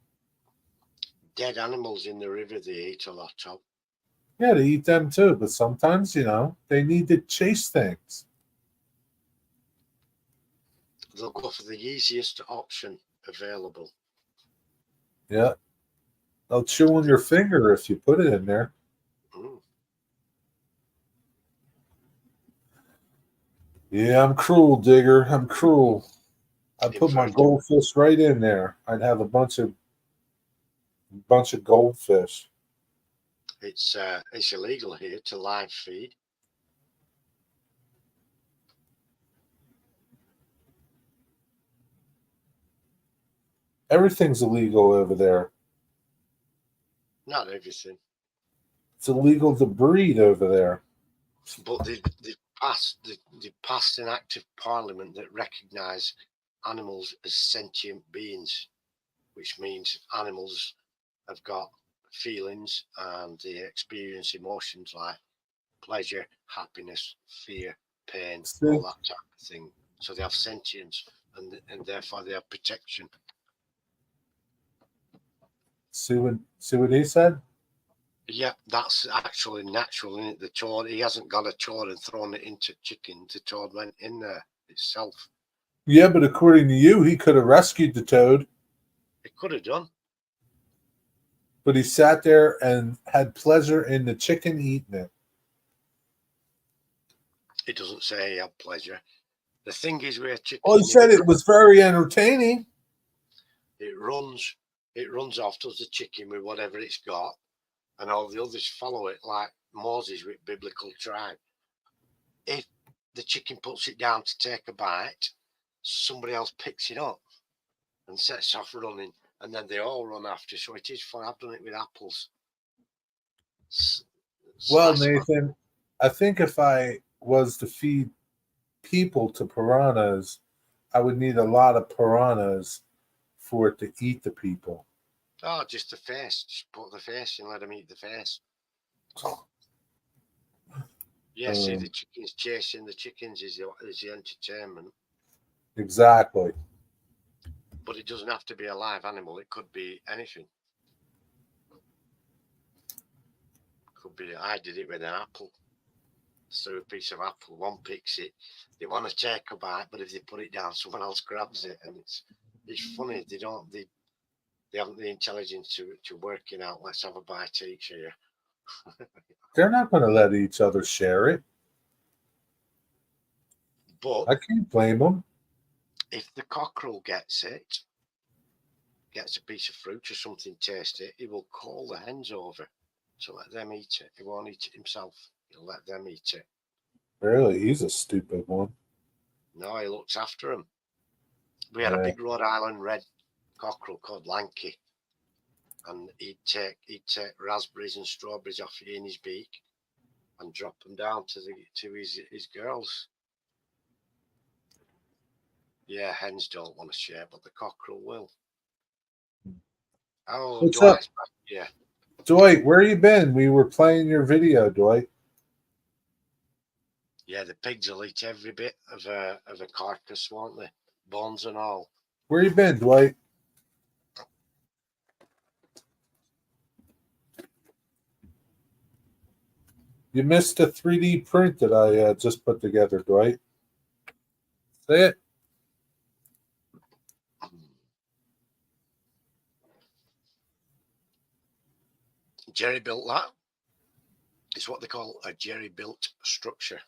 Dead animals in the river they eat a lot of. Yeah, they eat them too, but sometimes, they need to chase things. They'll go for the easiest option available. Yeah. They'll chew on your finger if you put it in there. Mm. Yeah, I'm cruel, Digger. I'm cruel. I put my Invertebrate. goldfish right in there. I'd have a bunch of goldfish. It's illegal here to live feed. Everything's illegal over there. Not everything, It's illegal to breed over there. but they passed an act of parliament that recognise animals as sentient beings, which means animals have got feelings and they experience emotions like pleasure, happiness, fear, pain, See, all that type of thing. So they have sentience, and therefore they have protection. see what he said? Yeah, that's actually natural, isn't it? The toad, he hasn't got a toad and thrown it into chicken. The toad went in there itself. Yeah, but according to you, he could have rescued the toad, It could have done. but he sat there and had pleasure in the chicken eating it. It doesn't say he had pleasure. The thing is with a chicken, Well, he said it was very entertaining. it runs off, does the chicken with whatever it's got, and all the others follow it like Moses with biblical tribe. If the chicken puts it down to take a bite, somebody else picks it up and sets off running, and then they all run after. So it is fun. I've done it with apples. Well, Nathan, I think if I was to feed people to piranhas, I would need a lot of piranhas for it to eat the people. Oh, just the face. Just put the face and let them eat the face. Yeah, see, the chickens chasing the chickens is the entertainment. Exactly. But it doesn't have to be a live animal. It could be anything. Could be. I did it with an apple. So a piece of apple, one picks it. They want to take a bite, but if they put it down, someone else grabs it, and it's funny. They haven't the intelligence to work it out. Let's have a bite each here. They're not going to let each other share it. But I can't blame them. if the cockerel gets a piece of fruit or something, taste it, he will call the hens over to let them eat it. He won't eat it himself. He'll let them eat it. Really, he's a stupid one. No, he looks after them. We had a big Rhode Island red cockerel called Lanky, and he'd take raspberries and strawberries off in his beak and drop them down to his girls. Yeah, hens don't want to share, but the cockerel will. Oh, what's up? Yeah. Dwight, where you been? We were playing your video, Dwight. Yeah, the pigs will eat every bit of a carcass, won't they? Bones and all. Where you been, Dwight? You missed a 3D print that I just put together, Dwight. Say it. Jerry built that. It's what they call a Jerry built structure.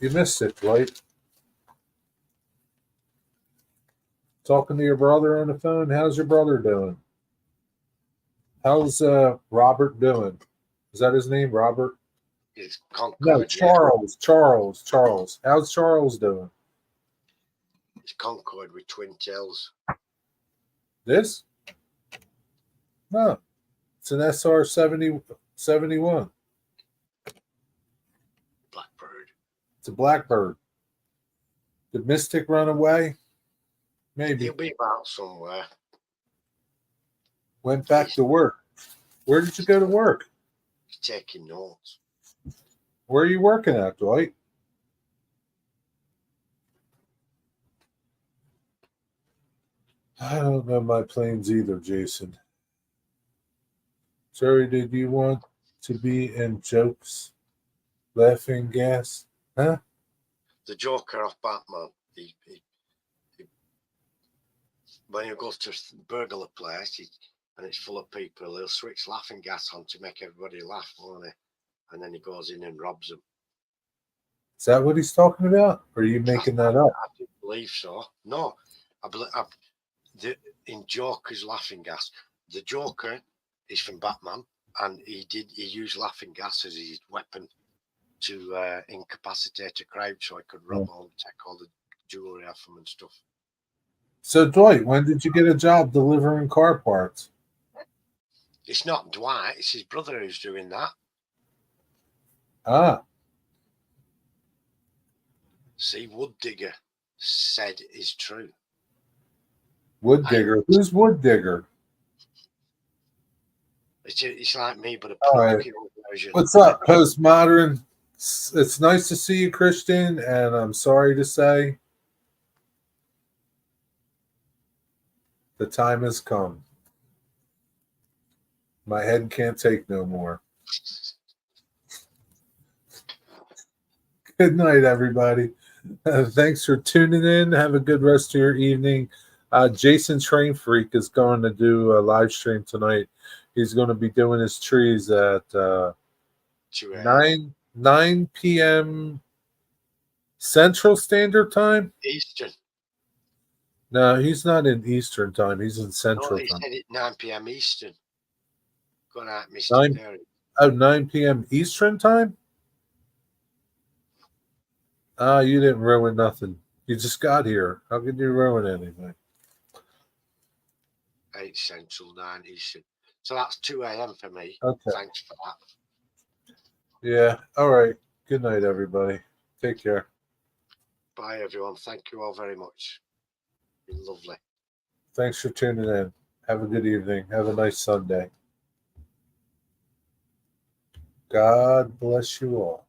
You missed it, Dwight. Talking to your brother on the phone. How's your brother doing? How's Robert doing? Is that his name, Robert? It's Concord. No, Charles. Yeah. Charles. How's Charles doing? It's Concord with twin tails. This? No. It's an SR 71. Blackbird. It's a blackbird. Did Mystic run away? Maybe. He'll be about somewhere. Went back to work. Where did you go to work? He's taking notes. Where are you working at, Dwight? I don't know my planes either, Jason. Sorry, did you want to be in jokes? Laughing gas? Huh? The Joker off Batman. He when you go to burgle a place and it's full of people, he'll switch laughing gas on to make everybody laugh, won't he? And then he goes in and robs them. Is that what he's talking about? Or are you making that up? I do believe so. No, I believe in Joker's laughing gas. The Joker is from Batman, and he used laughing gas as his weapon to incapacitate a crowd, so he could rob all, take all the jewelry off them and stuff. So, Dwight, when did you get a job delivering car parts? It's not Dwight; it's his brother who's doing that. Ah, See, Wood Digger said is true. Wood Digger. Who's Wood Digger? It's like me, but a All right. Pinocchio version. What's up, Postmodern? It's nice to see you, Christian, and I'm sorry to say the time has come. My head can't take no more. Good night, everybody. Thanks for tuning in. Have a good rest of your evening. Jason Train Freak is going to do a live stream tonight. He's going to be doing his trees at 9 p.m. Central Standard Time. Eastern. No, he's not in Eastern Time. He's in Central No, he Time. said it 9 p.m. Eastern. Good night, Mr. Perry. 9 p.m. Eastern Time? You didn't ruin nothing. You just got here. How could you ruin anything? 8 Central, 9 Eastern. So that's 2 a.m. for me. Okay. Thanks for that. Yeah. All right. Good night, everybody. Take care. Bye, everyone. Thank you all very much. Been lovely. Thanks for tuning in. Have a good evening. Have a nice Sunday. God bless you all.